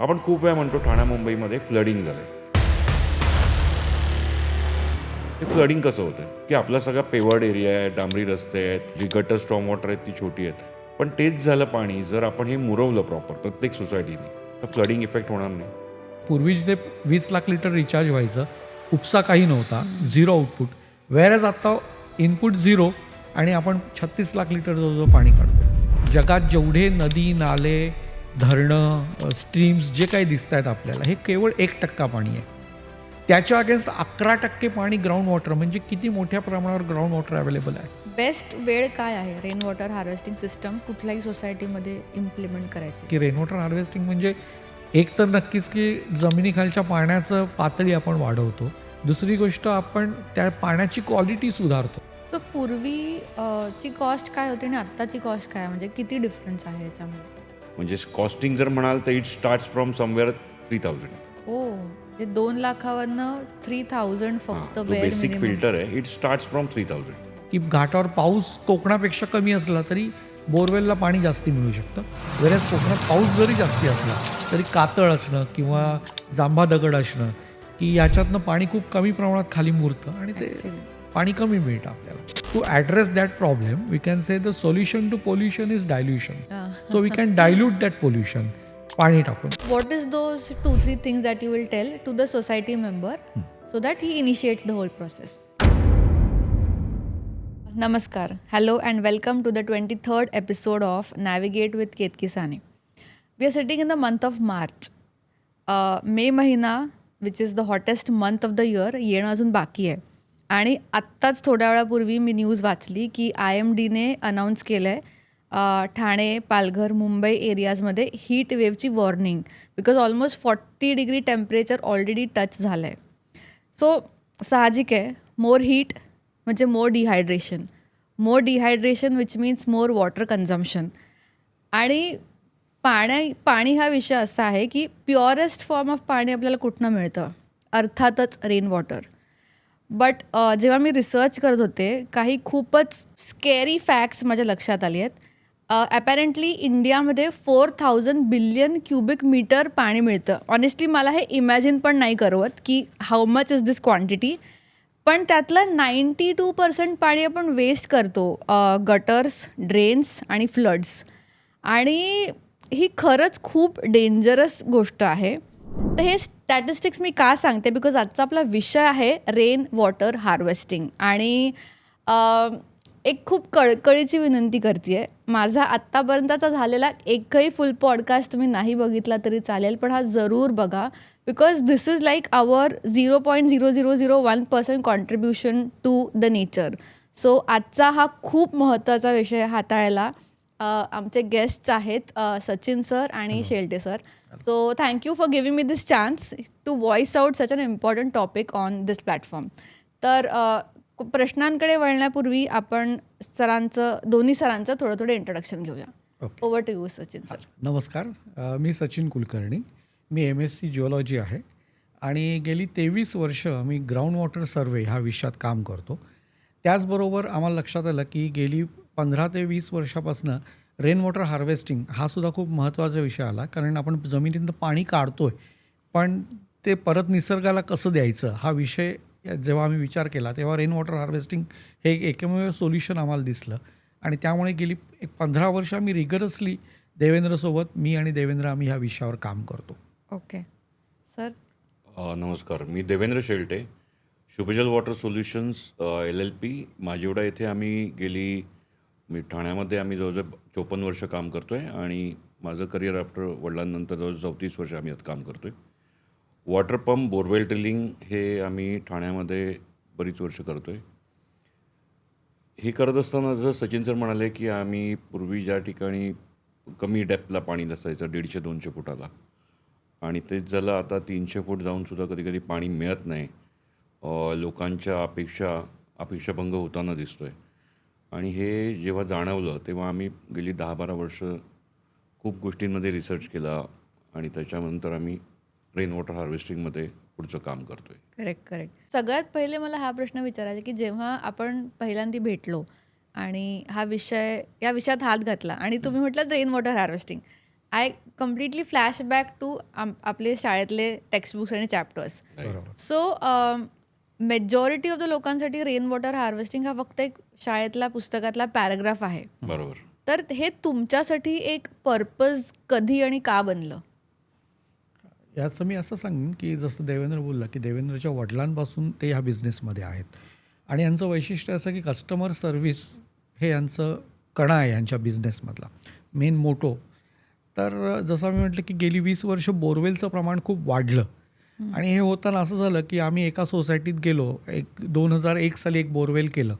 आपण खूप वेळा म्हणतो ठाणा मुंबईमध्ये फ्लडिंग झालं. हे फ्लडिंग कसं होतं की आपला सगळा पेवर्ड एरिया आहे, डांबरी रस्ते आहेत, जी गटर स्टॉर्म वॉटर आहेत ती छोटी आहेत, पण तेच झालं पाणी जर आपण हे मुरवलं प्रॉपर प्रत्येक सोसायटीने तर फ्लडिंग इफेक्ट होणार नाही. पूर्वी जिथे 20 लाख लिटर रिचार्ज व्हायचं, उपसा काही नव्हता, झिरो आउटपुट. वेअरएज आत्ता इनपुट झिरो आणि आपण 36 लाख लिटर जवळजवळ पाणी काढतो. जगात जेवढे नदी, नाले, धरणं, स्ट्रीम्स जे काही दिसत आहेत आपल्याला, हे केवळ 1% पाणी आहे. त्याच्या अगेन्स्ट 11% पाणी ग्राउंड वॉटर, म्हणजे किती मोठ्या प्रमाणावर ग्राउंड वॉटर अवेलेबल आहे. बेस्ट वेळ काय आहे रेन वॉटर हार्वेस्टिंग सिस्टम कुठल्याही सोसायटीमध्ये इम्प्लिमेंट करायची? की रेन वॉटर हार्वेस्टिंग म्हणजे एक तर नक्कीच की जमिनीखालच्या पाण्याचं पातळी आपण वाढवतो. दुसरी गोष्ट, आपण त्या पाण्याची क्वालिटी सुधारतो. सो पूर्वी ची कॉस्ट काय होती आणि आत्ताची कॉस्ट काय, म्हणजे किती डिफरन्स आहे याच्यामध्ये? म्हणजे कॉस्टिंग जर म्हणाल तर इट स्टार्ट्स फ्रॉम समवेअर 3000. हो, म्हणजे 2 लाखावरनं 3000 फक्त बेसिक फिल्टर आहे, इट स्टार्ट्स फ्रॉम 3000. की घाटावर पाऊस कोकणापेक्षा कमी असला तरी बोरवेलला पाणी जास्ती मिळू शकतं. वेळेस कोकणात पाऊस जरी जास्ती असला तरी कातळ असणं किंवा जांभा दगड असणं की याच्यातनं पाणी खूप कमी प्रमाणात खाली मुरतं आणि ते पाणी कमी मिळतं आपल्याला. To address that problem we can say the solution to pollution is dilution. So we can dilute that pollution पाणी टाकून. What is those 2-3 things that you will tell to the society member so that he initiates the whole process? नमस्कार, hello and welcome to the 23rd episode of navigate with Ketaki Sane. We are sitting in the month of March. May महिना which is the hottest month of the year येणं अजून बाकी आहे. आणि आत्ताच थोड्या वेळापूर्वी मी न्यूज वाचली की IMDने अनाऊन्स केलं आहे ठाणे, पालघर, मुंबई एरियाजमध्ये हीट वेवची warning, because almost 40 degree temperature already touch झालं आहे. सो साहजिक आहे, मोर हीट म्हणजे more dehydration which means more water consumption. आणि पाणी हा विषय असा आहे की प्युअरेस्ट फॉर्म ऑफ पाणी आपल्याला कुठनं मिळतं? अर्थातच रेन वॉटर. बट जेव्हा मी रिसर्च करत होते, काही खूपच स्केरी फॅक्ट्स माझ्या लक्षात आली आहेत. ॲपॅरेंटली इंडियामध्ये 4000 बिलियन क्युबिक मीटर पाणी मिळतं. ऑनेस्टली मला हे इमॅजिन पण नाही करवत की how much is this quantity. पण त्यातलं 92% पाणी आपण वेस्ट करतो, गटर्स, ड्रेन्स आणि फ्लड्स. आणि ही खरंच खूप डेंजरस गोष्ट आहे. तर हे स्टॅटिस्टिक्स मी का सांगते, बिकॉज आजचा आपला विषय आहे रेन वॉटर हार्वेस्टिंग. आणि एक खूप कळकळीची विनंती करते आहे. माझा आत्तापर्यंतचा झालेला एकही फुल पॉडकास्ट तुम्ही नाही बघितला तरी चालेल, पण हा जरूर बघा, because this is like our 0.0001% contribution to the nature. So आजचा हा खूप महत्त्वाचा विषय हाताळायला आमचे गेस्ट्स आहेत सचिन सर आणि Shelte sir. So thank you for giving me this chance to voice out such an important topic on this platform. तर प्रश्नांकडे वळण्यापूर्वी आपण दोन्ही सरांचं थोडं इंट्रोडक्शन घेऊया. Over to you Sachin sir. नमस्कार, मी सचिन कुलकर्णी. मी MSc जिओलॉजी आहे आणि गेली 23 वर्ष मी ग्राउंड वॉटर सर्वे ह्या विषयात काम करतो. त्याचबरोबर आम्हाला लक्षात आलं की गेली 15 ते 20 वर्षापासून रेन वॉटर हार्वेस्टिंग हा सुद्धा खूप महत्त्वाचा विषय आला. कारण आपण जमिनीतनं पाणी काढतो आहे, पण ते परत निसर्गाला कसं द्यायचं हा विषय जेव्हा आम्ही विचार केला तेव्हा रेन वॉटर हार्वेस्टिंग हे एकमेव सोल्युशन आम्हाला दिसलं. आणि त्यामुळे गेली 15 वर्ष आम्ही रिगरसली देवेंद्रसोबत, मी आणि देवेंद्र, आम्ही ह्या विषयावर काम करतो. Okay sir. नमस्कार, मी Devendra Shelte, शुभजल water solutions LLP माझेवडा येथे मी ठाण्यामध्ये जवळजवळ 54 वर्ष काम करतो आहे आणि माझं करिअर आफ्टर वडिलांनंतर जवळजवळ 34 वर्ष आम्ही यात काम करतो आहे. वॉटर पंप, बोरवेल ड्रिलिंग हे आम्ही ठाण्यामध्ये बरीच वर्ष करतो आहे. हे करत असताना जसं सचिन सर म्हणाले की आम्ही पूर्वी ज्या ठिकाणी कमी डेप्थला पाणी नसायचं 150-200 फुटाला, आणि तेच झालं आता 300 फूट जाऊनसुद्धा कधी कधी पाणी मिळत नाही. लोकांच्या अपेक्षाभंग होताना दिसतो आहे. आणि हे जेव्हा जाणवलं तेव्हा आम्ही गेली 10-12 वर्ष खूप गोष्टींमध्ये रिसर्च केला आणि त्याच्यानंतर आम्ही रेन वॉटर हार्वेस्टिंगमध्ये पुढचं काम करतो आहे. करेक्ट. सगळ्यात पहिले मला हा प्रश्न विचारायचा की जेव्हा आपण पहिल्यांदा भेटलो आणि या विषयात हात घातला आणि तुम्ही म्हटलं rain water harvesting, I completely flashback to आपले शाळेतले टेक्स्टबुक्स आणि चॅप्टर्स. बरोबर. सो मेजॉरिटी ऑफ द लोकांसाठी रेन वॉटर हार्वेस्टिंग हा फक्त एक शाळेतला पुस्तकातला पॅराग्राफ आहे. बरोबर. तर हे तुमच्यासाठी एक पर्पज कधी आणि का बनलं? याचं मी असं सांगेन की जसं देवेंद्र बोलला की देवेंद्रच्या वडिलांपासून ते ह्या बिझनेसमध्ये आहेत आणि यांचं वैशिष्ट्य असं की कस्टमर सर्व्हिस हे यांचं कणा आहे यांच्या बिझनेसमधला मेन मोटो. तर जसं मी म्हटलं की गेली 20 वर्ष बोरवेलचं प्रमाण खूप वाढलं आणि हे होताना असं झालं की आम्ही एका सोसायटीत गेलो, 2001 साली एक बोरवेल केलं.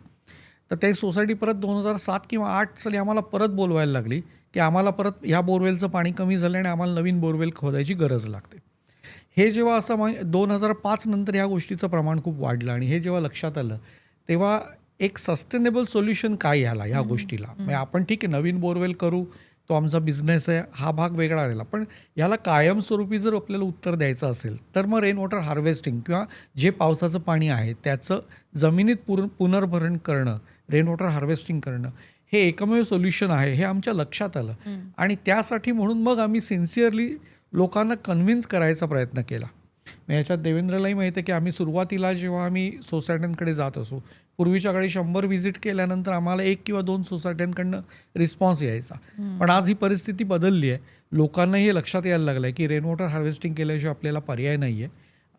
तर ते सोसायटी परत 2007 किंवा 8 साली आम्हाला परत बोलवायला लागली की आम्हाला परत ह्या बोरवेलचं पाणी कमी झालं आणि आम्हाला नवीन बोरवेल खोदायची गरज लागते. हे जेव्हा असं 2005 नंतर ह्या गोष्टीचं प्रमाण खूप वाढलं आणि हे जेव्हा लक्षात आलं तेव्हा एक सस्टेनेबल सोल्युशन काय याला ह्या गोष्टीला म्हणजे आपण ठीक आहे नवीन बोरवेल करू, तो आमचा बिझनेस आहे, हा भाग वेगळा राहिला. पण याला कायमस्वरूपी जर आपल्याला उत्तर द्यायचं असेल तर मग रेन वॉटर हार्वेस्टिंग किंवा जे पावसाचं पाणी आहे त्याचं जमिनीत पुनर्भरण करणं, रेन वॉटर हार्वेस्टिंग करणं हे एकमेव सोल्युशन आहे हे आमच्या लक्षात आलं. आणि त्यासाठी म्हणून मग आम्ही सिन्सिअरली लोकांना कन्व्हिन्स करायचा प्रयत्न केला. मग याच्यात देवेंद्रलाही माहिती आहे की आम्ही सुरुवातीला जेव्हा आम्ही सोसायट्यांकडे जात असू, पूर्वीच्या काळी 100 व्हिजिट केल्यानंतर आम्हाला 1 किंवा 2 सोसायट्यांकडनं रिस्पॉन्स यायचा. पण आज ही परिस्थिती बदलली आहे. लोकांनाही हे लक्षात यायला लागलं आहे की रेन वॉटर हार्वेस्टिंग केल्याशिवाय आपल्याला पर्याय नाही आहे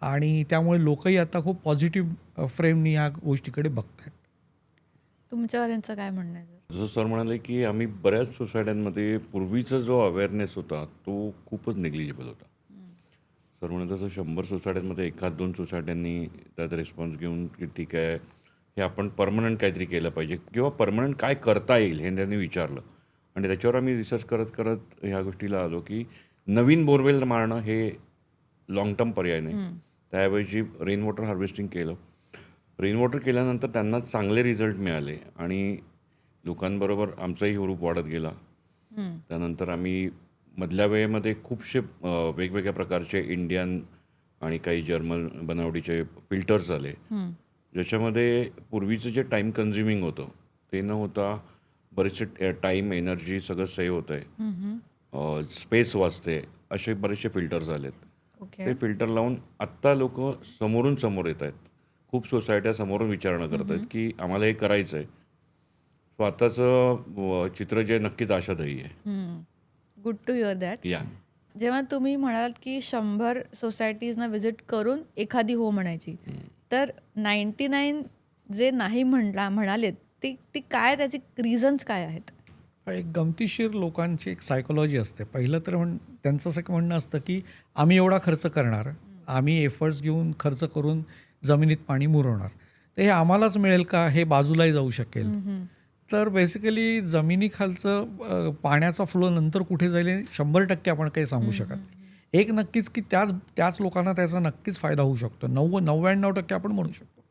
आणि त्यामुळे लोकही आता खूप पॉझिटिव्ह फ्रेमनी ह्या गोष्टीकडे बघत आहेत. तुमच्यावर यांचं काय म्हणणं आहे? जसं सर म्हणाले की आम्ही बऱ्याच सोसायट्यांमध्ये पूर्वीचा जो अवेअरनेस होता तो खूपच नेग्लिजिबल होता. सर म्हणत तसं 100 सोसायट्यांमध्ये 1-2 सोसायट्यांनी त्यात रिस्पॉन्स घेऊन की ठीक आहे हे आपण परमनंट काहीतरी केलं पाहिजे किंवा परमनंट काय करता येईल हे त्यांनी विचारलं आणि त्याच्यावर आम्ही रिसर्च करत करत ह्या गोष्टीला आलो की नवीन बोरवेल मारणं हे लाँग टर्म पर्याय नाही. त्याऐवजी रेन वॉटर हार्वेस्टिंग केलं. रेन वॉटर केल्यानंतर त्यांना चांगले रिझल्ट मिळाले आणि लोकांबरोबर आमचाही ग्रुप वाढत गेला. त्यानंतर आम्ही मधल्या वेळेमध्ये खूपसे वेगवेगळ्या प्रकारचे इंडियन आणि काही जर्मन बनावटीचे फिल्टर्स आले ज्याच्यामध्ये पूर्वीचं जे टाईम कन्झ्युमिंग होतं ते न होता बरेचसे टाईम एनर्जी सगळं सेव्ह होतं आहे, स्पेस वाचते, असे बरेचसे फिल्टर्स आलेत. ते फिल्टर लावून आत्ता लोक समोरून समोर येत आहेत. खूप सोसायट्या समोरून विचारणा करत आहेत की आम्हाला हे करायचं आहे. सो आत्ताचं चित्र जे नक्कीच आशादायी आहे. Good to hear that. या जेव्हा तुम्ही म्हणालात की 100 सोसायटीजना व्हिजिट करून एखादी हो म्हणायची, तर 99 जे नाही म्हणालेत ती काय, त्याचे रिझन्स काय आहेत? एक गमतीशीर लोकांची एक सायकोलॉजी असते. पहिलं तर त्यांचं असं म्हणणं असतं की आम्ही एवढा खर्च करणार, आम्ही एफर्ट्स घेऊन खर्च करून जमिनीत पाणी मुरवणार, तर हे आम्हालाच मिळेल का, हे बाजूलाही जाऊ शकेल. तर बेसिकली जमिनीखालचं पाण्याचा फ्लो नंतर कुठे जाईल 100% आपण काही सांगू शकत नाही. एक नक्कीच की त्याच लोकांना त्याचा नक्कीच फायदा होऊ शकतो. 99% आपण म्हणू शकतो.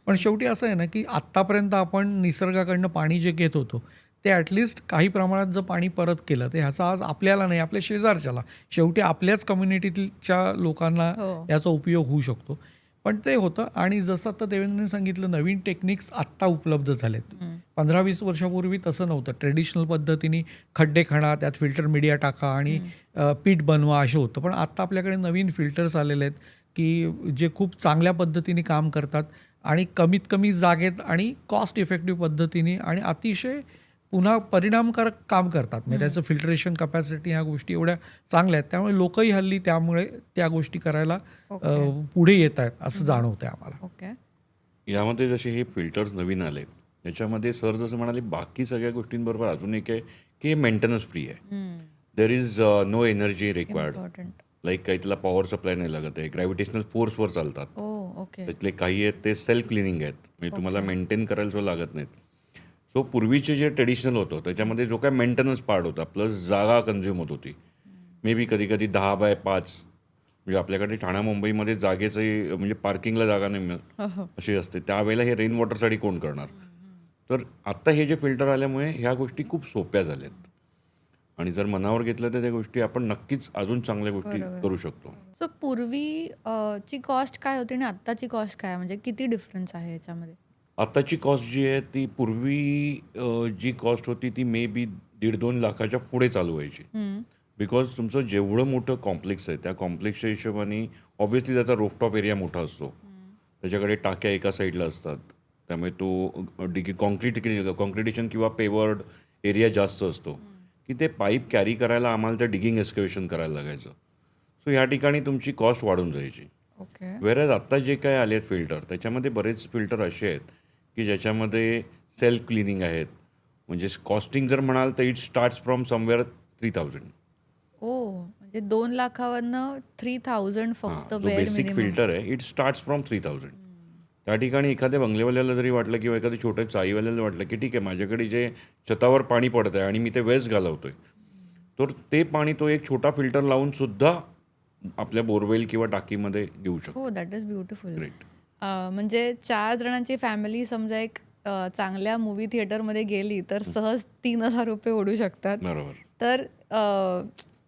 पण शेवटी असं आहे ना की आत्तापर्यंत आपण निसर्गाकडनं पाणी जे घेत होतो ते ॲटलिस्ट काही प्रमाणात जर पाणी परत केलं तर ह्याचा आज आपल्याला नाही, आपल्या शेजारच्याला, शेवटी आपल्याच कम्युनिटीच्या लोकांना याचा उपयोग होऊ शकतो. पण ते होतं. आणि जसं आता देवेंद्रने सांगितलं नवीन टेक्निक्स आत्ता उपलब्ध झालेत. 15-20 वर्षापूर्वी तसं नव्हतं. ट्रेडिशनल पद्धतीने खड्डे खणा, त्यात फिल्टर मीडिया टाका आणि पीठ बनवा असं होतं. पण आत्ता आपल्याकडे नवीन फिल्टर्स आलेले आहेत की जे खूप चांगल्या पद्धतीने काम करतात आणि कमीत कमी जागेत आणि कॉस्ट इफेक्टिव्ह पद्धतीने आणि अतिशय पुन्हा परिणामकारक काम करतात. म्हणजे त्याचं फिल्टरेशन कपॅसिटी ह्या गोष्टी एवढ्या चांगल्या आहेत. त्यामुळे लोकही हल्ली त्यामुळे त्या गोष्टी करायला पुढे येत आहेत असं जाणवतंय आम्हाला. ओके. यामध्ये जसे हे फिल्टर्स नवीन आले याच्यामध्ये सर जसं म्हणाले बाकी सगळ्या गोष्टींबरोबर अजून एक आहे की हे मेंटेनन्स फ्री आहे. There is no energy required. Like काही त्याला पॉवर सप्लाय नाही लागत आहे, ग्रॅव्हिटेशनल फोर्सवर चालतात. त्यातले काही आहेत ते सेल्फ क्लिनिंग आहेत, म्हणजे तुम्हाला मेंटेन करायला जो लागत नाहीत. सो पूर्वीचे जे ट्रेडिशनल होतं त्याच्यामध्ये जो काय मेंटेनन्स पार्ट होता प्लस जागा कन्झ्युम होत होती. मे बी कधी कधी 10x5, म्हणजे आपल्याकडे ठाणा मुंबईमध्ये जागेचं म्हणजे पार्किंगला जागा नाही मिळत अशी असते. त्यावेळेला हे रेन वॉटरसाठी कोण करणार. तर आत्ता हे जे फिल्टर आल्यामुळे ह्या गोष्टी खूप सोप्या झाल्यात आणि जर मनावर घेतलं तर त्या गोष्टी आपण नक्कीच अजून चांगल्या गोष्टी करू शकतो. सो पूर्वी ची कॉस्ट काय होती आणि आत्ताची कॉस्ट काय, म्हणजे किती डिफरन्स आहे याच्यामध्ये? आत्ताची कॉस्ट जी आहे ती पूर्वी जी कॉस्ट होती ती मे बी 1.5-2 लाखाच्या पुढे चालू व्हायची. बिकॉज तुमचं जेवढं मोठं कॉम्प्लेक्स आहे त्या कॉम्प्लेक्सच्या हिशोबाने ऑब्व्हियसली त्याचा रोफटॉप एरिया मोठा असतो. त्याच्याकडे टाक्या एका साईडला असतात, त्यामुळे तो कॉन्क्रिटेशन किंवा पेवर्ड एरिया जास्त असतो की ते पाईप कॅरी करायला आम्हाला ते डिगिंग एक्सकॅव्हेशन करायला लागायचं. सो ह्या ठिकाणी तुमची कॉस्ट वाढून जायची. ओके. वेरॅज आत्ता जे काय आले आहेत फिल्टर, त्याच्यामध्ये बरेच फिल्टर असे आहेत की ज्याच्यामध्ये सेल्फ क्लिनिंग आहेत. म्हणजे कॉस्टिंग जर म्हणाल तर इट स्टार्ट्स फ्रॉम समवेअर 3000. ओ, म्हणजे 2 लाखावरनं 3000 फक्त जो बेअर बेसिक मिनिमम. फिल्टर आहे इट स्टार्ट्स फ्रॉम 3000. त्या ठिकाणी एखाद्या बंगलेवाल्याला जरी वाटलं किंवा एखाद्या छोट्या चाईवाल्याला वाटलं की ठीक आहे माझ्याकडे जे छतावर पाणी पडतं आहे आणि मी ते वेस्ट घालवतोय, तर ते पाणी तो एक छोटा फिल्टर लावून सुद्धा आपल्या बोरवेल किंवा टाकीमध्ये घेऊ शकतो. हो, दॅट इज ब्युटिफुल. ग्रेट. म्हणजे 4 जणांची फॅमिली समजा एक चांगल्या मूव्ही थिएटरमध्ये गेली तर सहज 3000 रुपये ओढू शकतात. बरोबर. तर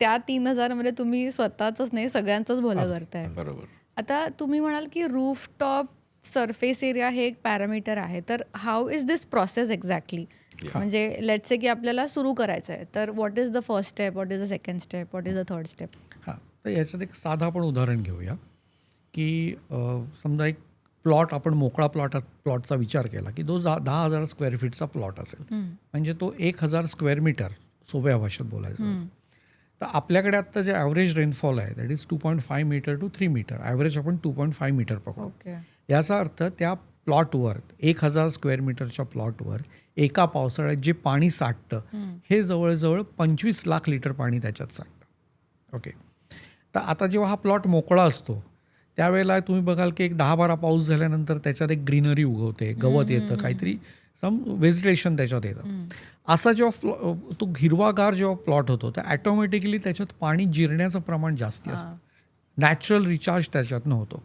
त्या 3000 मध्ये तुम्ही स्वतःच नाही सगळ्यांचंच भलं करताय. बरोबर. आता तुम्ही म्हणाल की रूफटॉप सरफेस एरिया हे एक पॅरामीटर आहे, तर how is this process exactly? म्हणजे लेट्स से की आपल्याला सुरू करायचं आहे, तर what is the first step, what is the second step, what is the third step? हां, तर याच्यात एक साधं आपण उदाहरण घेऊया की समजा एक प्लॉट आपण मोकळा प्लॉटचा विचार केला की तो 10,000 स्क्वेअर फीटचा प्लॉट असेल, म्हणजे तो 1,000 स्क्वेअर मीटर सोप्या भाषेत बोलायचं. तर आपल्याकडे आत्ता जे ॲव्हरेज रेनफॉल आहे that is 2.5 metre to 3 metre. Average आपण 2.5 मीटर पकडू. ओके. याचा अर्थ त्या प्लॉटवर 1,000 स्क्वेअर मीटरच्या प्लॉटवर एका पावसाळ्यात जे पाणी साठतं हे जवळजवळ 25 लाख लिटर पाणी त्याच्यात साठतं. ओके. तर आता जेव्हा हा प्लॉट मोकळा असतो त्यावेळेला तुम्ही बघाल की एक 10-12 पाऊस झाल्यानंतर त्याच्यात एक ग्रीनरी उगवते, गवत येतं, काहीतरी सम व्हेजिटेशन त्याच्यात येतं. असा जेव्हा तो हिरवागार जेव्हा प्लॉट होतो तर ॲटोमॅटिकली त्याच्यात पाणी जिरण्याचं प्रमाण जास्ती असतं. नॅचरल रिचार्ज त्याच्यातनं होतो.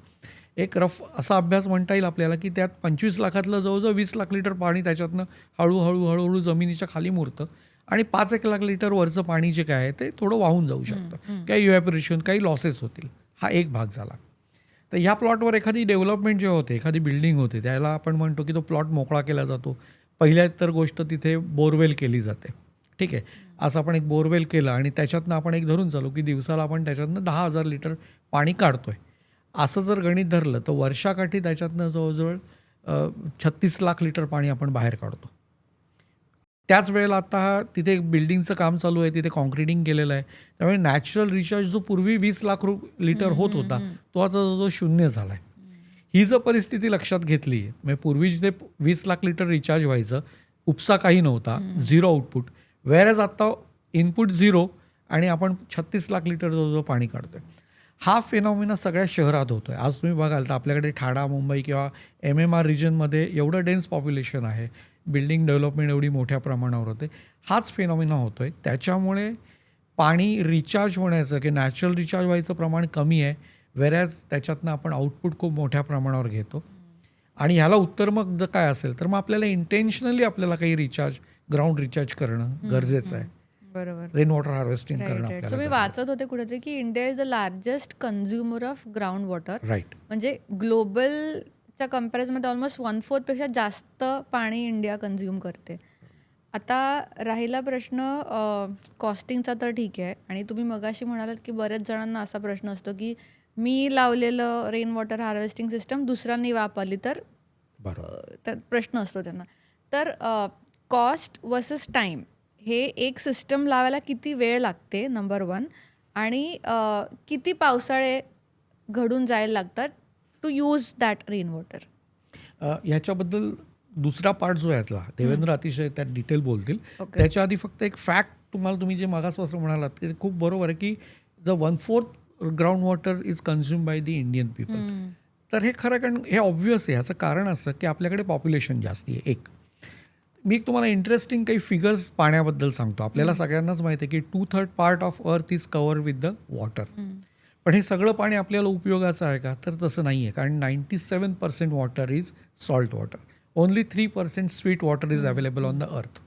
एक रफ असा अभ्यास म्हणता येईल आपल्याला की त्यात 25 लाखातलं जवळजवळ 20 लाख लिटर पाणी त्याच्यातनं हळूहळू जमिनीच्या खाली मुरतं आणि 5-1 लाख लिटर वरचं पाणी जे काय आहे ते थोडं वाहून जाऊ शकतं. काही इव्हॅपोरेशन, काही लॉसेस होतील. हा एक भाग झाला. तर ह्या प्लॉटवर एखादी डेव्हलपमेंट जेव्हा होते, एखादी बिल्डिंग होते, त्याला आपण म्हणतो की तो प्लॉट मोकळा केला जातो. पहिल्या तर गोष्ट तिथे बोरवेल केली जाते. ठीक आहे. असं आपण एक बोरवेल केलं आणि त्याच्यातनं आपण एक धरून चालू की दिवसाला आपण त्याच्यातनं 10,000 लिटर पाणी काढतोय. असं जर गणित धरलं तर वर्षाकाठी त्याच्यातनं जवळजवळ 36 लाख लिटर पाणी आपण बाहेर काढतो. त्याच वेळेला आता तिथे एक बिल्डिंगचं काम चालू आहे, तिथे कॉन्क्रिटिंग केलेलं आहे. त्यामुळे नॅचरल रिचार्ज जो पूर्वी 20 लाख लिटर होत होता तो आता जवळजवळ शून्य झाला आहे. ही जर परिस्थिती लक्षात घेतली, म्हणजे पूर्वी जिथे 20 लाख लिटर रिचार्ज व्हायचं, उपसा काही नव्हता, झिरो आउटपुट, वेअरएज आत्ता इनपुट झिरो आणि आपण 36 लाख लिटर जवळजवळ पाणी काढतोय. हा फेनॉमिना सगळ्या शहरात होतो आहे. आज तुम्ही बघाल तर आपल्याकडे ठाणा, मुंबई किंवा MMR रिजनमध्ये एवढं डेन्स पॉप्युलेशन आहे, बिल्डिंग डेव्हलपमेंट एवढी मोठ्या प्रमाणावर होते. हाच फेनॉमिना होतो आहे. त्याच्यामुळे पाणी रिचार्ज होण्याचं की नॅचरल रिचार्ज व्हायचं प्रमाण कमी आहे, वेरॅज त्याच्यातनं आपण आउटपुट खूप मोठ्या प्रमाणावर घेतो. आणि ह्याला उत्तर मग जर काय असेल तर मग आपल्याला इंटेन्शनली आपल्याला काही रिचार्ज, ग्राउंड रिचार्ज करणं गरजेचं आहे. बरोबर. रेन वॉटर हार्वेस्टिंग करणं सो मी आपल्याला गरजेचं वाचत होते कुठेतरी की India is the largest consumer of ground water. आहे. राईट. म्हणजे ग्लोबलच्या कम्पॅरिझनमध्ये ऑलमोस्ट 1/4 पेक्षा जास्त पाणी इंडिया कन्झ्युम करते. आता राहिला प्रश्न कॉस्टिंगचा, तर ठीक आहे. आणि तुम्ही मगाशी म्हणालात की बऱ्याच जणांना असा प्रश्न असतो की मी लावलेलं रेन वॉटर हार्वेस्टिंग सिस्टम दुसऱ्यांनी वापरली तर त्यात प्रश्न असतो त्यांना. तर कॉस्ट वर्सेस टाईम हे एक सिस्टम लावायला किती वेळ लागते नंबर 1, आणि किती पावसाळे घडून जायला लागतात to use that rain water? ह्याच्याबद्दल दुसरा पार्ट जो आहे यातला देवेंद्र अतिशय त्यात डिटेल बोलतील. Okay. त्याच्या आधी फक्त एक फॅक्ट तुम्हाला, तुम्ही जे मागासपासून म्हणालात ते खूप बरोबर आहे की the 1/4 ground water is consume by the Indian people. तर हे खरं, कारण हे ऑब्व्हियस आहे. ह्याचं कारण असं की आपल्याकडे पॉप्युलेशन जास्ती आहे. एक मी तुम्हाला इंटरेस्टिंग काही फिगर्स पाण्याबद्दल सांगतो. आपल्याला सगळ्यांनाच माहिती आहे की 2/3 part of earth is cover with the water. पण हे सगळं पाणी आपल्याला उपयोगाचं आहे का? तर तसं नाही आहे. कारण 97% water is salt water. Only 3% sweet water is available on the earth.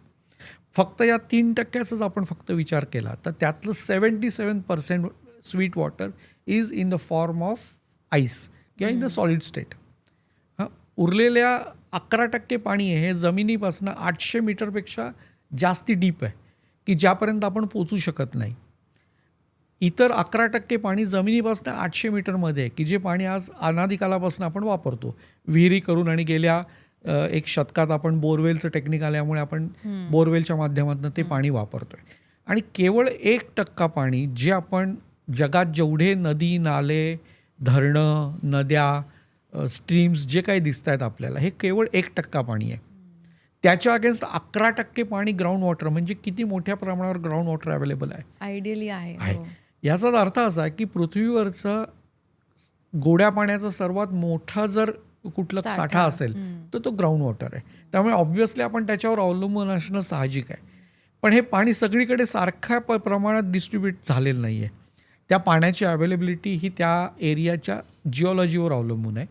फक्त या 3%च आपण फक्त विचार केला तर त्यातलं 77% sweet water is in the form of ice किंवा इन द सॉलिड स्टेट. उरलेल्या 11% पाणी आहे हे जमिनीपासून 800 मीटरपेक्षा जास्ती डीप आहे की ज्यापर्यंत आपण पोचू शकत नाही. इतर 11% पाणी जमिनीपासून 800 मीटरमध्ये आहे, की जे पाणी आज अनादिकालापासून आपण वापरतो. विहिरी करून आणि गेल्या एक शतकात आपण बोरवेलचं टेक्निक आल्यामुळे आपण बोरवेलच्या माध्यमातून ते पाणी वापरतोय. आणि केवळ 1% पाणी जे आपण जगात जेवढे नदी, नाले, धरणं, नद्या, स्ट्रीम्स जे काही दिसत आहेत आपल्याला, हे केवळ 1% पाणी आहे. त्याच्या अगेन्स्ट 11% पाणी ग्राउंड वॉटर, म्हणजे किती मोठ्या प्रमाणावर ग्राउंड वॉटर अवेलेबल आहे. आयडियली आहे. आहे. हो. याचाच अर्थ असा आहे की पृथ्वीवरचा गोड्या पाण्याचा सर्वात मोठा जर कुठला साठा असेल तर तो ग्राउंड वॉटर आहे. त्यामुळे ऑब्व्हियसली आपण त्याच्यावर अवलंबून असणं साहजिक आहे. पण हे पाणी सगळीकडे सारख्या प्रमाणात डिस्ट्रीब्यूट झालेलं नाही आहे. त्या पाण्याची अवेलेबिलिटी ही त्या एरियाच्या जिओलॉजीवर अवलंबून आहे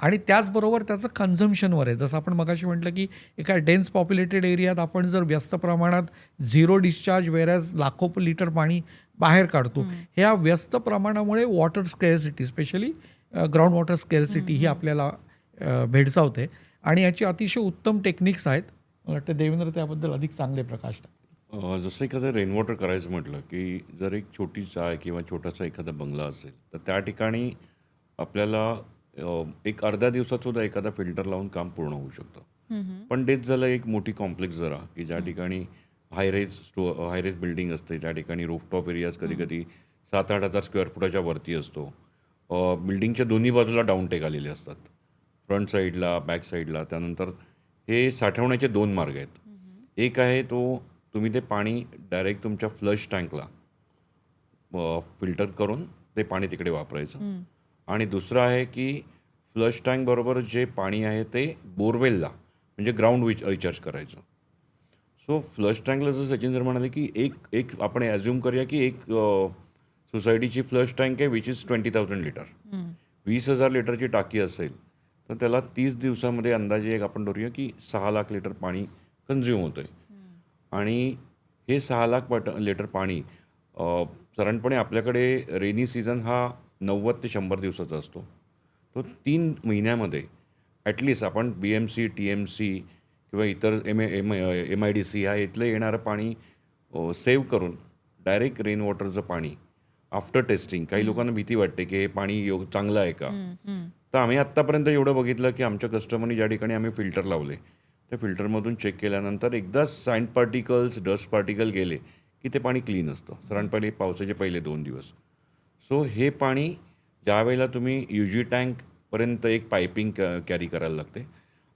आणि त्याचबरोबर त्याचं कन्झम्पशनवर आहे. जसं आपण मगाशी म्हटलं की एका डेन्स पॉप्युलेटेड एरियात आपण जर व्यस्त प्रमाणात झिरो डिस्चार्ज वेरॅज लाखो लिटर पाणी बाहेर काढतो, ह्या व्यस्त प्रमाणामुळे वॉटर स्केअरसिटी, स्पेशली ग्राउंड वॉटर स्केअरसिटी ही आपल्याला भेडसावते. आणि याची अतिशय उत्तम टेक्निक्स आहेत. मला वाटतं देवेंद्र त्याबद्दल अधिक चांगले प्रकाश टाकतील. जसं एखादं रेन वॉटर करायचं म्हटलं की जर एक छोटी चाय किंवा छोटासा एखादा बंगला असेल तर त्या ठिकाणी आपल्याला एक अर्ध्या दिवसात सुद्धा एखादा फिल्टर लावून काम पूर्ण होऊ शकतं. पण तेच झालं एक मोठी कॉम्प्लेक्स जरा की ज्या ठिकाणी हायरेज बिल्डिंग असते, त्या ठिकाणी रूफटॉप एरियाज कधी कधी 7-8 हजार स्क्वेअर फुटाच्या वरती असतो. बिल्डिंगच्या दोन्ही बाजूला डाऊनटेक आलेले असतात, फ्रंट साईडला, बॅक साईडला. त्यानंतर हे साठवण्याचे 2 मार्ग आहेत. एक आहे तो तुम्ही ते पाणी डायरेक्ट तुमच्या फ्लश टँकला फिल्टर करून ते पाणी तिकडे वापरायचं. आणि दुसरं आहे की फ्लश टँकबरोबर जे पाणी आहे ते बोरवेलला म्हणजे ग्राउंड रिचार्ज करायचं. सो फ्लश टँकला जसं सचिन सर म्हणाले की एक आपण ॲज्युम करूया की एक सोसायटीची फ्लश टँक आहे विच इज 20,000 लिटर. 20,000 लिटरची टाकी असेल तर त्याला 30 दिवसामध्ये अंदाजे एक आपण धरूया की 6 लाख लिटर पाणी कन्झ्युम होतं आहे. आणि हे 6 लाख लिटर पाणी साधारणपणे आपल्याकडे रेनी सीझन हा 90 ते 100 दिवसाचा असतो. तो 3 महिन्यामध्ये ॲटलिस्ट आपण BMC, TMC किंवा इतर MIDC ह्या इथलं येणारं पाणी सेव्ह करून डायरेक्ट रेन वॉटरचं पाणी आफ्टर टेस्टिंग, काही लोकांना भीती वाटते की हे पाणी चांगलं आहे का, तर आम्ही आत्तापर्यंत एवढं बघितलं की आमच्या कस्टमरनी ज्या ठिकाणी आम्ही फिल्टर लावले त्या फिल्टरमधून चेक केल्यानंतर एकदा सँड पार्टिकल्स, डस्ट पार्टिकल गेले की ते पाणी क्लीन असतं, साधारणपणे पावसाचे पहिले 2 दिवस. सो हे पाणी ज्यावेळेला तुम्ही UG टँकपर्यंत एक पायपिंग कॅरी करायला लागते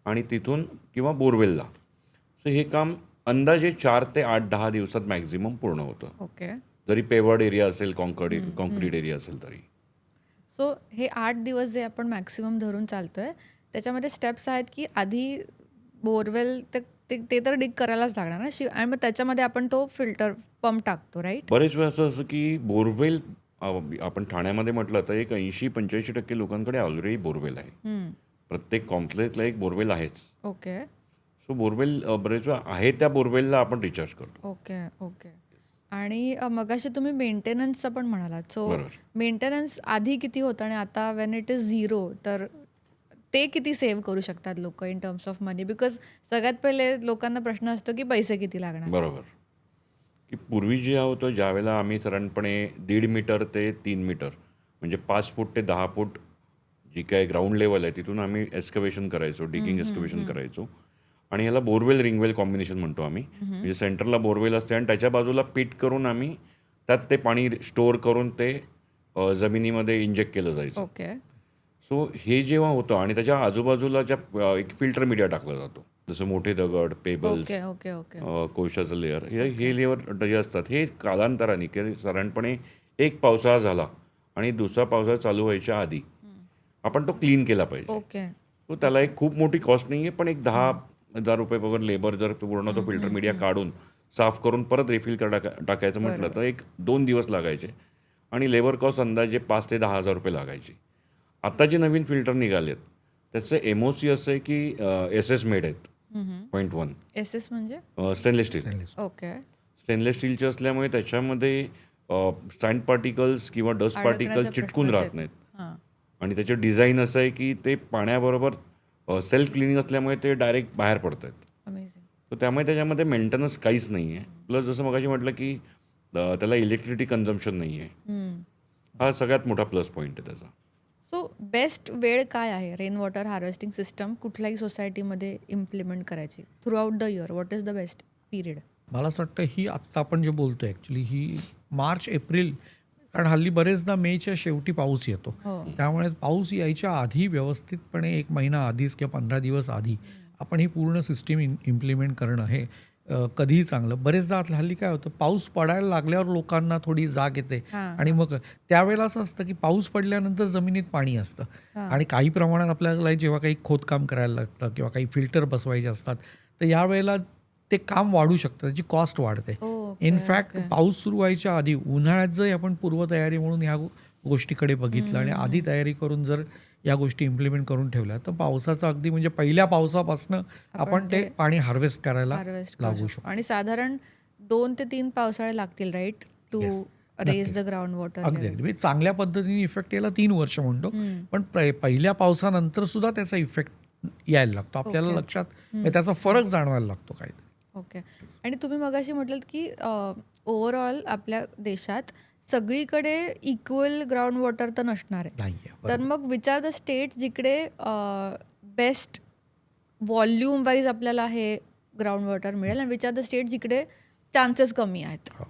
आणि तिथून किंवा बोरवेलला, सो हे काम अंदाजे 4 ते 8-10 दिवसात मॅक्झिमम पूर्ण होतं. ओके. जरी पेवर्ड एरिया असेल, कॉन्क्रीट एरिया असेल तरी. सो हे 8 दिवस जे आपण मॅक्सिमम धरून चालतोय त्याच्यामध्ये स्टेप्स आहेत की आधी बोरवेल ते तर डिग करायलाच लागणार ना आणि मग त्याच्यामध्ये आपण तो फिल्टर पंप टाकतो, राईट? बरेच वेळा असं की बोरवेल आपण ठाण्यामध्ये म्हटलं तर एक 80-85% लोकांकडे ऑलरेडी बोरवेल आहे. प्रत्येक कॉम्प्लेक्सला एक बोरवेल आहेच. ओके. सो बोरवेल बरेच वेळा आहे त्या बोरवेलला आपण रिचार्ज करतो. ओके. ओके. आणि मगाशी तुम्ही मेंटेनन्सचं पण म्हणालात. सो मेंटेनन्स आधी किती होतं आणि आता वेन इट इज 0 तर ते किती सेव्ह करू शकतात लोक in terms of money? Because सगळ्यात पहिले लोकांना प्रश्न असतो की पैसे किती लागणार. बरोबर. की पूर्वी जे होतं ज्यावेळेला आम्ही साधारणपणे 1.5 मीटर ते 3 मीटर म्हणजे 5 फूट ते 10 फूट जी काय ग्राउंड लेवल आहे तिथून आम्ही एस्कवेशन करायचो, डिगिंग एस्कवेशन करायचो. आणि ह्याला बोरवेल रिंगवेल कॉम्बिनेशन म्हणतो आम्ही. म्हणजे सेंटरला बोरवेल असते आणि त्याच्या बाजूला पिट करून आम्ही त्यात ते पाणी स्टोअर करून ते जमिनीमध्ये इंजेक्ट केलं जायचं. ओके. सो हे जेव्हा होतं आणि त्याच्या आजूबाजूला ज्या एक फिल्टर मीडिया टाकला जातो, जसं मोठे दगड, पेबल्स, ओके. ओके. ओके. कोळशाचं लेअर, हे लेअर जे असतात हे कालांतराने की साधारणपणे एक पावसाळा झाला आणि दुसरा पावसाळा चालू व्हायच्या आधी आपण तो क्लीन केला पाहिजे. ओके. तो त्याला एक खूप मोठी कॉस्ट नाही आहे, पण एक 10,000 रुपये वगैरे लेबर जर पूर्ण तो फिल्टर मीडिया काढून साफ करून परत रिफिल टाकायचं म्हटलं तर 1-2 दिवस लागायचे आणि लेबर कॉस्ट अंदाजे 5,000 ते 10,000 रुपये लागायची. आता जे नवीन फिल्टर निघालेत त्याचं MOC असं आहे की SS मेड आहेत. 0.1 SS म्हणजे स्टेनलेस स्टील. ओके. स्टेनलेस स्टीलचे असल्यामुळे त्याच्यामध्ये सँड पार्टिकल्स किंवा डस्ट पार्टिकल्स चिटकून राहत नाहीत. आणि त्याचं डिझाईन असं आहे की ते पाण्याबरोबर सेल्फ क्लिनिंग असल्यामुळे ते डायरेक्ट बाहेर पडत आहेत. अमेझिंग. तर त्यामुळे त्याच्यामध्ये मेंटेनन्स काहीच नाही आहे. प्लस जसं मगाशी म्हटलं की त्याला इलेक्ट्रिसिटी कन्झम्पशन नाही आहे. हा सगळ्यात मोठा प्लस पॉईंट आहे त्याचा. सो बेस्ट वेळ काय आहे रेन वॉटर हार्वेस्टिंग सिस्टम कुठल्याही सोसायटीमध्ये इम्प्लिमेंट करायची through out the year? What is the best period? मला असं वाटतं ही आत्ता आपण जे बोलतो ॲक्च्युली ही मार्च एप्रिल, कारण हल्ली बरेचदा मेच्या शेवटी पाऊस येतो. हो. त्यामुळे पाऊस यायच्या आधी व्यवस्थितपणे 1 महिना आधीच किंवा 15 दिवस आधी आपण ही पूर्ण सिस्टीम इम्प्लिमेंट करणं हे कधीही चांगलं. बरेचदा हल्ली काय होतं, पाऊस पडायला लागल्यावर लोकांना थोडी जाग येते हां, आणि मग त्यावेळेला असं असतं की पाऊस पडल्यानंतर जमिनीत पाणी असतं हां. आणि काही प्रमाणात आपल्याला जेव्हा काही खोदकाम करायला लागतं किंवा काही फिल्टर बसवायचे असतात तर यावेळेला ते काम वाढू शकतं, त्याची कॉस्ट वाढते. Okay, in fact okay. पाऊस सुरू व्हायच्या आधी उन्हाळ्यात जर आपण पूर्वतयारी म्हणून ह्या गोष्टीकडे बघितलं आणि आधी तयारी करून जर या गोष्टी इम्प्लिमेंट करून ठेवल्या तर पावसाचं अगदी म्हणजे पहिल्या पावसापासून आपण ते पाणी हार्वेस्ट करायला हार्वेस्ट लागू शकतो. आणि साधारण 2 ते 3 पावसाळे लागतील right to Yes, raise the ground water. अगदी अगदी म्हणजे चांगल्या पद्धतीने इफेक्ट यायला 3 वर्ष म्हणतो, पण पहिल्या पावसानंतर सुद्धा त्याचा इफेक्ट यायला लागतो आपल्याला ओके. लक्षात, म्हणजे त्याचा फरक जाणवायला लागतो काहीतरी. ओके. आणि तुम्ही मगाशी म्हटलं की ओव्हरऑल आपल्या देशात सगळीकडे इक्वल ग्राउंड वॉटर तर नसणार आहे. नाहीये, तर बरोबर. मग विच आर द स्टेट्स जिकडे बेस्ट व्हॉल्यूम वाईज आपल्याला हे ग्राउंड वॉटर मिळेल आणि विच आर द स्टेट जिकडे चान्सेस कमी आहेत? हो.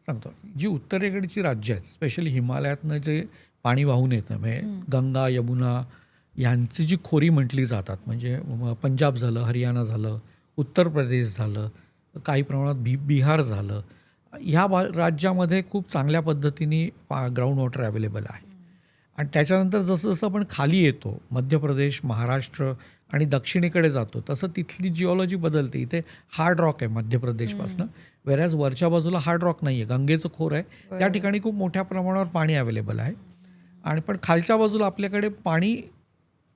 सांगतो, जी उत्तरेकडची राज्य आहेत स्पेशली हिमालयातनं जे पाणी वाहून येतं म्हणजे गंगा यमुना यांची जी खोरी म्हटली जातात, म्हणजे पंजाब झालं, हरियाणा झालं, उत्तर प्रदेश झालं, काही प्रमाणात बिहार झालं, ह्या राज्यामध्ये खूप चांगल्या पद्धतीने ग्राउंड वॉटर अवेलेबल आहे. आणि त्याच्यानंतर जसं जसं आपण खाली येतो मध्य प्रदेश, महाराष्ट्र आणि दक्षिणेकडे जातो तसं तिथली जिओलॉजी बदलते. इथे हार्ड रॉक आहे मध्य प्रदेशपासनं, वेरॅज वरच्या बाजूला हार्ड रॉक नाही आहे, गंगेचं खोर आहे, त्या ठिकाणी खूप मोठ्या प्रमाणावर पाणी अवेलेबल आहे. आणि पण खालच्या बाजूला आपल्याकडे पाणी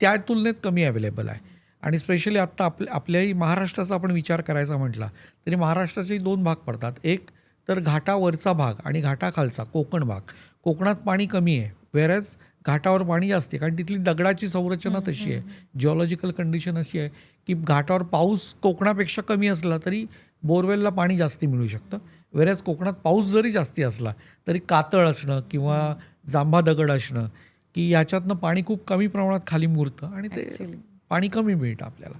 त्या तुलनेत कमी अवेलेबल आहे. आणि स्पेशली आत्ता आपल्याही महाराष्ट्राचा आपण विचार करायचा म्हटला तरी महाराष्ट्राचे 2 भाग पडतात. एक तर घाटावरचा भाग आणि घाटाखालचा कोकण भाग. कोकणात पाणी कमी आहे, वेरॅज घाटावर पाणी जास्त आहे, कारण तिथली दगडाची संरचना तशी आहे, जिओलॉजिकल कंडिशन अशी आहे की घाटावर पाऊस कोकणापेक्षा कमी असला तरी बोरवेलला पाणी जास्ती मिळू शकतं. वेरॅज कोकणात पाऊस जरी जास्ती असला तरी कातळ असणं किंवा जांभा दगड असणं की याच्यातनं पाणी खूप कमी प्रमाणात खाली मुरतं आणि ते Actually. पाणी कमी मिळतं आपल्याला.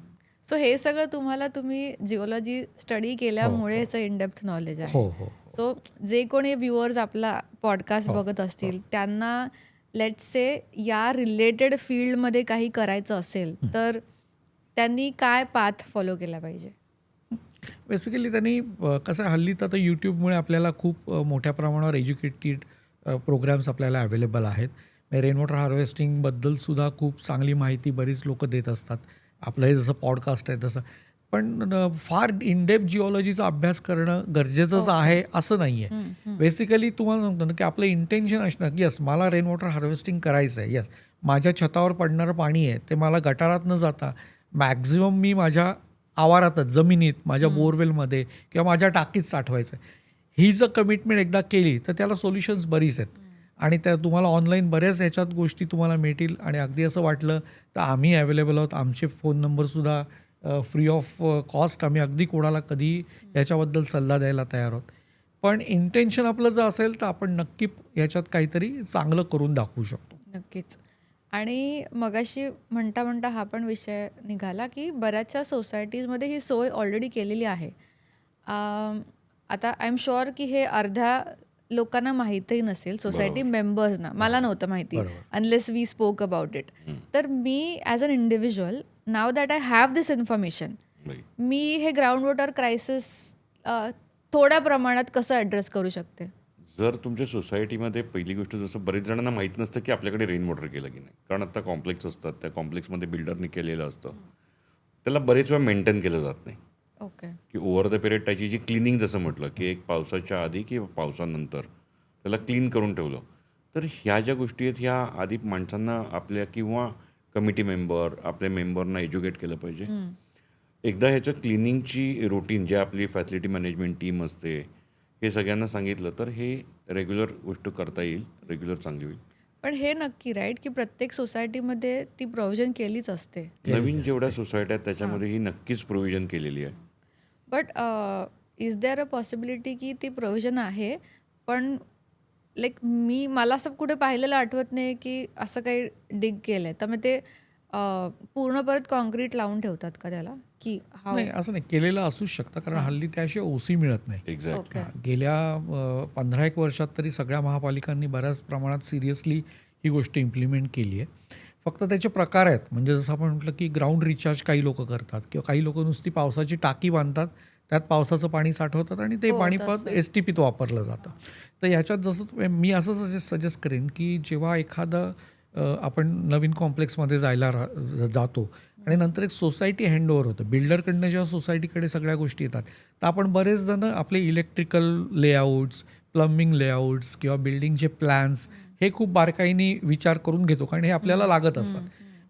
सो हे सगळं तुम्ही जिओलॉजी स्टडी केल्यामुळे ह्याचं इनडेप्थ नॉलेज आहे. हो हो सो जे कोणी व्ह्युअर्स आपला पॉडकास्ट बघत असतील त्यांना लेट्स से या रिलेटेड फील्डमध्ये काही करायचं असेल तर त्यांनी काय पाथ फॉलो केला पाहिजे? बेसिकली त्यांनी कसं आहे, हल्ली तर आता यूट्यूबमुळे आपल्याला खूप मोठ्या प्रमाणावर एज्युकेटेड प्रोग्राम्स आपल्याला अवेलेबल आहेत. रेन वॉटर हार्वेस्टिंगबद्दल सुद्धा खूप चांगली माहिती बरीच लोक देत असतात. आपलं हे जसं पॉडकास्ट आहे तसं, पण फार इनडेप्थ जिओलॉजीचा अभ्यास करणं गरजेचंच आहे असं नाही आहे. बेसिकली तुम्हाला सांगतो ना की आपलं इंटेन्शन असणं की यस मला रेन वॉटर हार्वेस्टिंग करायचं आहे, यस माझ्या छतावर पडणारं पाणी आहे ते मला गटारात न जाता मॅक्झिमम मी माझ्या आवारातच जमिनीत माझ्या बोरवेलमध्ये किंवा माझ्या टाकीत साठवायचं आहे. ही जर कमिटमेंट एकदा केली तर त्याला सोल्युशन्स बरीच आहेत आणि त्या तुम्हाला ऑनलाईन बऱ्याच ह्याच्यात गोष्टी तुम्हाला मिळतील. आणि अगदी असं वाटलं तर आम्ही अवेलेबल आहोत, आमचे फोन नंबरसुद्धा फ्री ऑफ कॉस्ट, आम्ही अगदी कोणाला कधी याच्याबद्दल सल्ला द्यायला तयार आहोत. पण इंटेन्शन आपलं जर असेल तर आपण नक्की याच्यात काहीतरी चांगलं करून दाखवू शकतो. नक्कीच. आणि मगाशी म्हणता म्हणता हा पण विषय निघाला की बऱ्याचशा सोसायटीजमध्ये ही सोय ऑलरेडी केलेली आहे. आता आय एम शुअर की हे अर्ध्या लोकांना माहीतही नसेल, सोसायटी मेंबर्सना. मला नव्हतं माहिती unless we spoke about it. तर मी as an individual now that I have this information, मी हे ग्राउंड वॉटर क्रायसिस थोड्या प्रमाणात कसं ॲड्रेस करू शकते? जर तुमच्या सोसायटीमध्ये पहिली गोष्ट, जसं बरेच जणांना माहीत नसतं की आपल्याकडे रेन वॉटर केलं की नाही, कारण आता कॉम्प्लेक्स असतात, त्या कॉम्प्लेक्समध्ये बिल्डरने केलेलं असतं, त्याला बरेच वेळा मेंटेन केलं जात नाही. ओके. की ओव्हर द पिरियड त्याची जी क्लिनिंग, जसं म्हटलं की एक पावसाच्या आधी किंवा पावसानंतर त्याला क्लीन करून ठेवलं, तर ह्या ज्या गोष्टी आहेत ह्या आधी माणसांना आपल्या किंवा कमिटी मेंबर आपल्या मेंबरना एज्युकेट केलं पाहिजे. एकदा ह्याचं क्लिनिंगची रुटीन जे आपली फॅसिलिटी मॅनेजमेंट टीम असते हे सगळ्यांना सांगितलं तर हे रेग्युलर गोष्ट करता येईल, रेग्युलर चांगली होईल. पण हे नक्की राईट की प्रत्येक सोसायटीमध्ये ती प्रोव्हिजन केलीच असते. नवीन जेवढ्या सोसायट्या आहेत त्याच्यामध्ये ही नक्कीच प्रोव्हिजन केलेली आहे. But is there a possibility की ती प्रोव्हिजन आहे पण मला असं कुठे पाहिलेलं आठवत नाही की असं काही डिग केलं आहे. तर मग ते पूर्ण परत काँक्रीट लावून ठेवतात का त्याला? की हाऊ? नाही, असं नाही, केलेलं असूच शकतं, कारण हल्ली त्याशिवाय ओसी मिळत नाही. एक्झॅक्ट. ओके. गेल्या 15-1 वर्षात तरी सगळ्या महापालिकांनी बऱ्याच प्रमाणात सिरियसली ही गोष्ट इम्प्लिमेंट केली आहे. फक्त त्याचे प्रकार आहेत. म्हणजे जसं आपण म्हटलं की ग्राउंड रिचार्ज काही लोकं करतात किंवा काही लोकं नुसती पावसाची टाकी बांधतात, त्यात पावसाचं पाणी साठवतात आणि ते हो, पाणी परत तसं. एस-टी-पीत वापरलं जातं. तर ह्याच्यात जसं मी असं सजेस्ट करेन की जेव्हा एखादं आपण नवीन कॉम्प्लेक्समध्ये जातो आणि नंतर एक सोसायटी हँडओव्हर होतं. बिल्डरकडनं जेव्हा सोसायटीकडे सगळ्या गोष्टी येतात, तर आपण बरेच जण आपले इलेक्ट्रिकल लेआउट्स, प्लंबिंग लेआउट्स किंवा बिल्डिंगचे प्लॅन्स हे खूप बारकाईने विचार करून घेतो, कारण हे आपल्याला लागत असतात.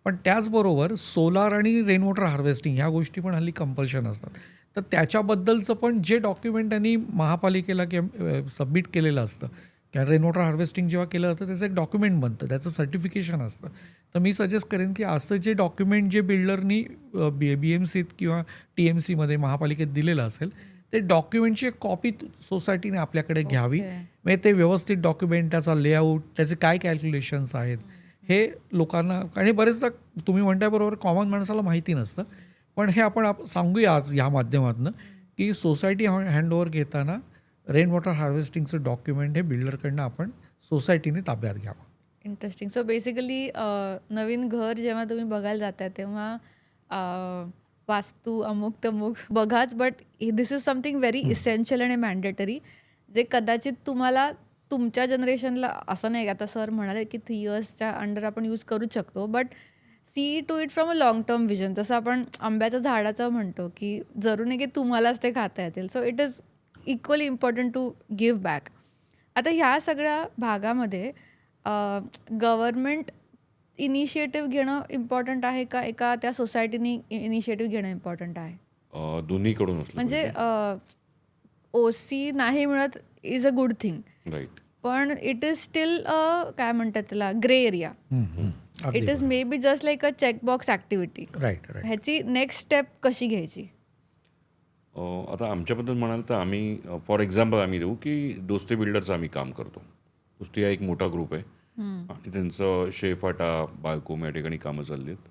पण त्याचबरोबर सोलार आणि रेन वॉटर हार्वेस्टिंग ह्या गोष्टी पण हल्ली कंपल्शन असतात. तर त्याच्याबद्दलचं पण जे डॉक्युमेंट त्यांनी महापालिकेला सबमिट केलेलं असतं, कारण रेन वॉटर हार्वेस्टिंग जेव्हा केलं जातं त्याचं एक डॉक्युमेंट बनतं, त्याचं सर्टिफिकेशन असतं. तर मी सजेस्ट करेन की असं जे डॉक्युमेंट जे बिल्डरनी BMCत किंवा TMCमध्ये महापालिकेत दिलेलं असेल, ते डॉक्युमेंटची एक कॉपी सोसायटीने आपल्याकडे घ्यावी. ओके. म्हणजे ते व्यवस्थित डॉक्युमेंट, त्याचा लेआउट, त्याचे काय कॅल्क्युलेशन्स आहेत, हे लोकांना, आणि बरेचदा तुम्ही म्हणल्याबरोबर कॉमन माणसाला माहिती नसतं. पण हे आपण सांगूया आज ह्या माध्यमातून की सोसायटी हँडओव्हर घेताना रेन वॉटर हार्वेस्टिंगचं डॉक्युमेंट हे बिल्डरकडनं आपण सोसायटीने ताब्यात घ्यावं. इंटरेस्टिंग. सो बेसिकली नवीन घर जेव्हा तुम्ही बघायला जाताय तेव्हा वास्तू अमुक-तमुक बघाच, but this is something very essential आणि मॅन्डेटरी, जे कदाचित तुम्हाला तुमच्या जनरेशनला असं नाही, आता सर म्हणाले की 3 इयर्सच्या अंडर आपण यूज करूच शकतो, but see to it from a long term vision. तसं आपण आंब्याच्या झाडाचं म्हणतो की जरूर नाही की तुम्हालाच ते खाता येतील. So it is equally important to give back. आता ह्या सगळ्या भागामध्ये गव्हर्नमेंट इनिशिएटिव्ह घेणं इम्पॉर्टंट आहे का एका त्या सोसायटीनी इनिशिएटिव्ह घेणं इम्पॉर्टंट आहे? दोन्हीकडून असलं म्हणजे पाहिजे. ओसी नाही मिळत is a good thing, right. पण इट इज स्टील काय म्हणतात त्याला, grey area. It is may be just like a checkbox activity. Right. ह्याची नेक्स्ट स्टेप कशी घ्यायची? आता आमच्याबद्दल म्हणाल तर आम्ही फॉर एक्झाम्पल आम्ही देऊ की दोस्ती बिल्डरचं आम्ही काम करतो. दोस्ती हा एक मोठा ग्रुप आहे आणि त्यांचं शेफाटा बायकोम या ठिकाणी कामं चालली आहेत.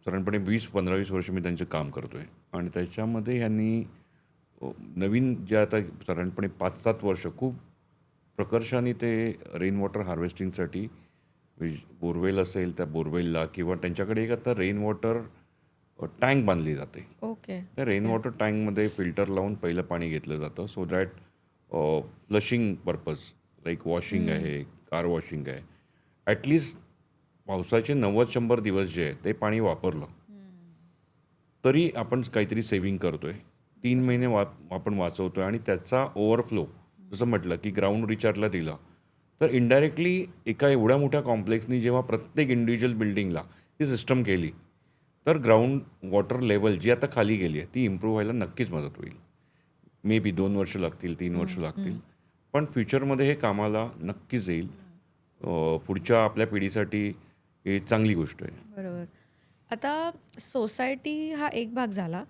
साधारणपणे 15-20 वर्ष मी त्यांचं काम करतो आहे आणि त्याच्यामध्ये ह्यांनी नवीन जे आता साधारणपणे 5-7 वर्ष खूप प्रकर्षाने ते रेन वॉटर हार्वेस्टिंगसाठी बोरवेल असेल त्या बोरवेलला किंवा त्यांच्याकडे एक आता रेन वॉटर टँक बांधली जाते. ओके. त्या रेन वॉटर टँकमध्ये फिल्टर लावून पहिलं पाणी घेतलं जातं so that flushing purpose like washing आहे, कार वॉशिंग आहे, ॲटलिस्ट पावसाचे 90-100 दिवस जे आहे ते पाणी वापरलं तरी आपण काहीतरी सेव्हिंग करतो आहे. 3 महिने आपण वाचवतो आहे आणि त्याचा ओव्हरफ्लो जसं म्हटलं की ग्राउंड रिचार्जला दिला तर इनडायरेक्टली एका एवढ्या मोठ्या कॉम्प्लेक्सनी जेव्हा प्रत्येक इंडिव्हिज्युअल बिल्डिंगला ही सिस्टम केली तर ग्राउंड वॉटर लेवल जी आता खाली गेली आहे ती इम्प्रूव्ह व्हायला नक्कीच मदत होईल. मे बी 2 वर्ष लागतील, 3 वर्ष लागतील, पण फ्युचरमध्ये हे कामाला नक्कीच येईल. पुढच्या आपल्या पिढीसाठी ही चांगली गोष्ट आहे. बरोबर. आता सोसायटी हा एक भाग झाला.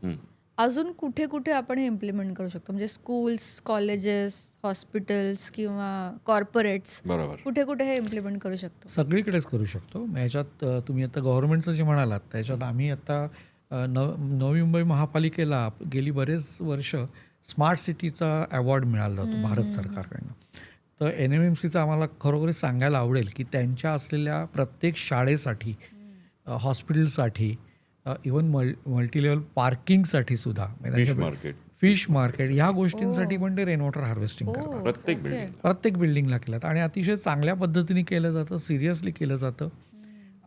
अजून कुठे कुठे आपण हे इम्प्लिमेंट करू शकतो? म्हणजे स्कूल्स, कॉलेजेस, हॉस्पिटल्स किंवा कॉर्पोरेट्स, बरोबर. कुठे कुठे हे इम्प्लिमेंट करू शकतो? सगळीकडेच करू शकतो. ह्याच्यात तुम्ही आता गव्हर्नमेंटचं जे म्हणालात त्याच्यात आम्ही आता नवी मुंबई महापालिकेला गेली बरेच वर्ष स्मार्ट सिटीचा अवॉर्ड मिळाला जातो भारत सरकारकडनं. तर NMMCचं आम्हाला खरोखर सांगायला आवडेल की त्यांच्या असलेल्या प्रत्येक शाळेसाठी, हॉस्पिटलसाठी, इवन मल्टीलेवल पार्किंगसाठी सुद्धा, फिश मार्केट फिश मार्केट ह्या गोष्टींसाठी पण ते रेन वॉटर हार्वेस्टिंग करतात. प्रत्येक बिल्डिंग. प्रत्येक बिल्डिंगला केलं आणि अतिशय चांगल्या पद्धतीने केलं जातं, सिरियसली केलं जातं.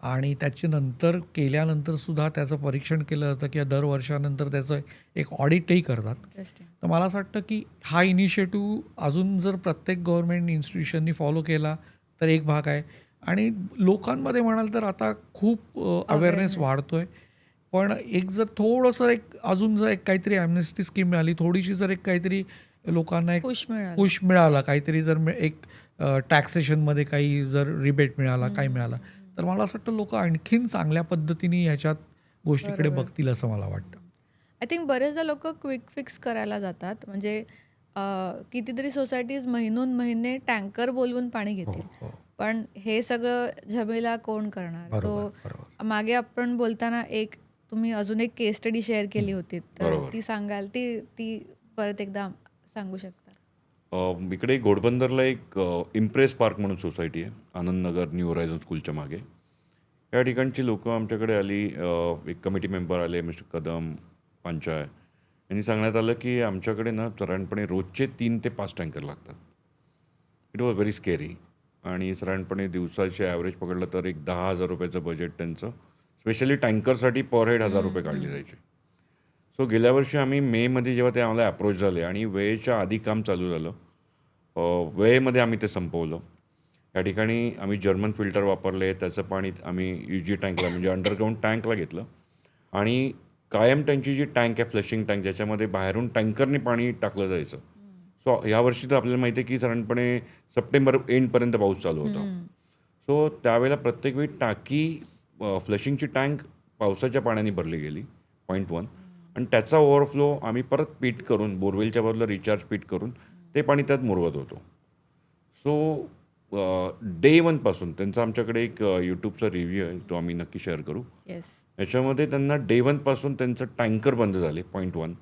आणि त्याच्यानंतर केल्यानंतर सुद्धा त्याचं परीक्षण केलं जातं किंवा दर वर्षानंतर त्याचं एक ऑडिटही करतात. इंटरेस्टिंग. तर मला असं वाटतं की हा इनिशिएटिव्ह अजून जर प्रत्येक गव्हर्नमेंट इन्स्टिट्यूशननी फॉलो केला तर एक भाग आहे. आणि लोकांमध्ये म्हणाल तर आता खूप अवेअरनेस वाढतोय. पण एक जर थोडंसं अजून जर काहीतरी ॲम्नेस्टी स्कीम मिळाली, थोडीशी जर काहीतरी लोकांना पुश मिळाला, काहीतरी जर एक टॅक्सेशनमध्ये काही जर रिबेट मिळाला, काही मिळाला, तर मला असं वाटतं लोक आणखीन चांगल्या पद्धतीने ह्याच्यात गोष्टीकडे बघतील असं मला वाटतं. आय थिंक बरेचदा लोक क्विक फिक्स करायला जातात. म्हणजे कितीतरी सोसायटीज महिनोन महिने टँकर बोलवून पाणी घेतील. पण हे सगळं झमेला कोण करणार? बरोबर. मागे आपण बोलताना तुम्ही अजून एक केस स्टडी शेअर केली होती, तर बरोबर. ती सांगाल, ती परत एकदा सांगू शकता? इकडे घोडबंदरला एक इम्प्रेस पार्क म्हणून सोसायटी आहे, आनंदनगर न्यू होरायझन स्कूलच्या मागे. या ठिकाणची लोकं आमच्याकडे आली. एक कमिटी मेंबर आले, मिस्टर कदम, पांचाळ. यांनी सांगण्यात आलं की आमच्याकडे ना साधारणपणे रोजचे 3 ते 5 टँकर लागतात. It was very scary. आणि साधारणपणे दिवसाचे ॲव्हरेज पकडलं तर एक 10,000 रुपयाचं बजेट त्यांचं स्पेशली टँकरसाठी पर हेड 1,000 रुपये काढले जायचे. सो गेल्या वर्षी आम्ही मेमध्ये जेव्हा ते आम्हाला अप्रोच झाले आणि वेळेच्या आधी काम चालू झालं, वेळेमध्ये आम्ही ते संपवलं. या ठिकाणी आम्ही जर्मन फिल्टर वापरले. त्याचं पाणी आम्ही UG टँकला म्हणजे अंडरग्राऊंड टँकला घेतलं आणि कायम त्यांची जी टँक आहे, फ्लशिंग टँक, ज्याच्यामध्ये बाहेरून टँकरने पाणी टाकलं जायचं. सो यावर्षी तर आपल्याला माहिती आहे की साधारणपणे सप्टेंबर एंडपर्यंत पाऊस चालू होता. सो त्यावेळेला प्रत्येक वेळी टाकी, फ्लशिंगची टँक पावसाच्या पाण्याने भरली गेली, पॉईंट 1. आणि त्याचा ओव्हरफ्लो आम्ही परत पीट करून, बोरवेलच्या बाजूला रिचार्ज पीट करून ते पाणी त्यात मुरवत होतो. सो डे 1 पासून त्यांचा आमच्याकडे एक यूट्यूबचा रिव्ह्यू आहे, तो आम्ही नक्की शेअर करू. येस. याच्यामध्ये त्यांना डे 1 पासून त्यांचं टँकर बंद झाले, पॉईंट 1.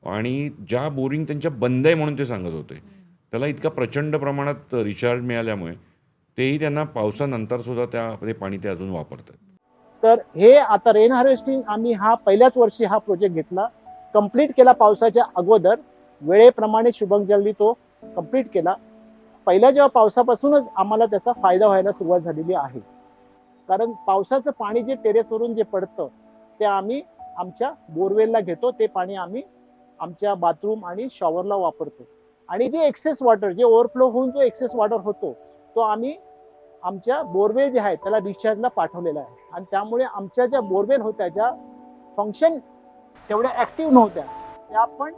आणि ज्या बोरिंग त्यांच्या बंद आहे म्हणून ते सांगत होते, त्याला इतका प्रचंड प्रमाणात रिचार्ज मिळाल्यामुळे तेही त्यांना पावसानंतर सुद्धा ते पाणी ते अजून वापरतात. तर हे आता रेन हार्वेस्टिंग आम्ही पहिल्याच वर्षी हा प्रोजेक्ट घेतला, कंप्लीट केला पावसाच्या अगोदर. वेळेप्रमाणे शुभंजलनी तो कंप्लीट केला. पहिल्या जेव्हा पावसापासूनच आम्हाला त्याचा फायदा व्हायला सुरुवात झालेली आहे. कारण पावसाचं पाणी जे टेरेसवरून जे पडतं ते आम्ही आमच्या बोरवेलला घेतो. ते पाणी आम्ही आमच्या बाथरूम आणि शॉवरला वापरतो. आणि जे एक्सेस वॉटर, जे ओव्हरफ्लो होऊन जो एक्सेस वॉटर होतो, तो आम्ही आमच्या बोरवेल जे आहे त्याला रिचार्जला पाठवलेला आहे. आणि त्यामुळे आमच्या ज्या बोरवेल होत्या, ज्या फंक्शन तेवढ्या ॲक्टिव्ह नव्हत्या, त्या पण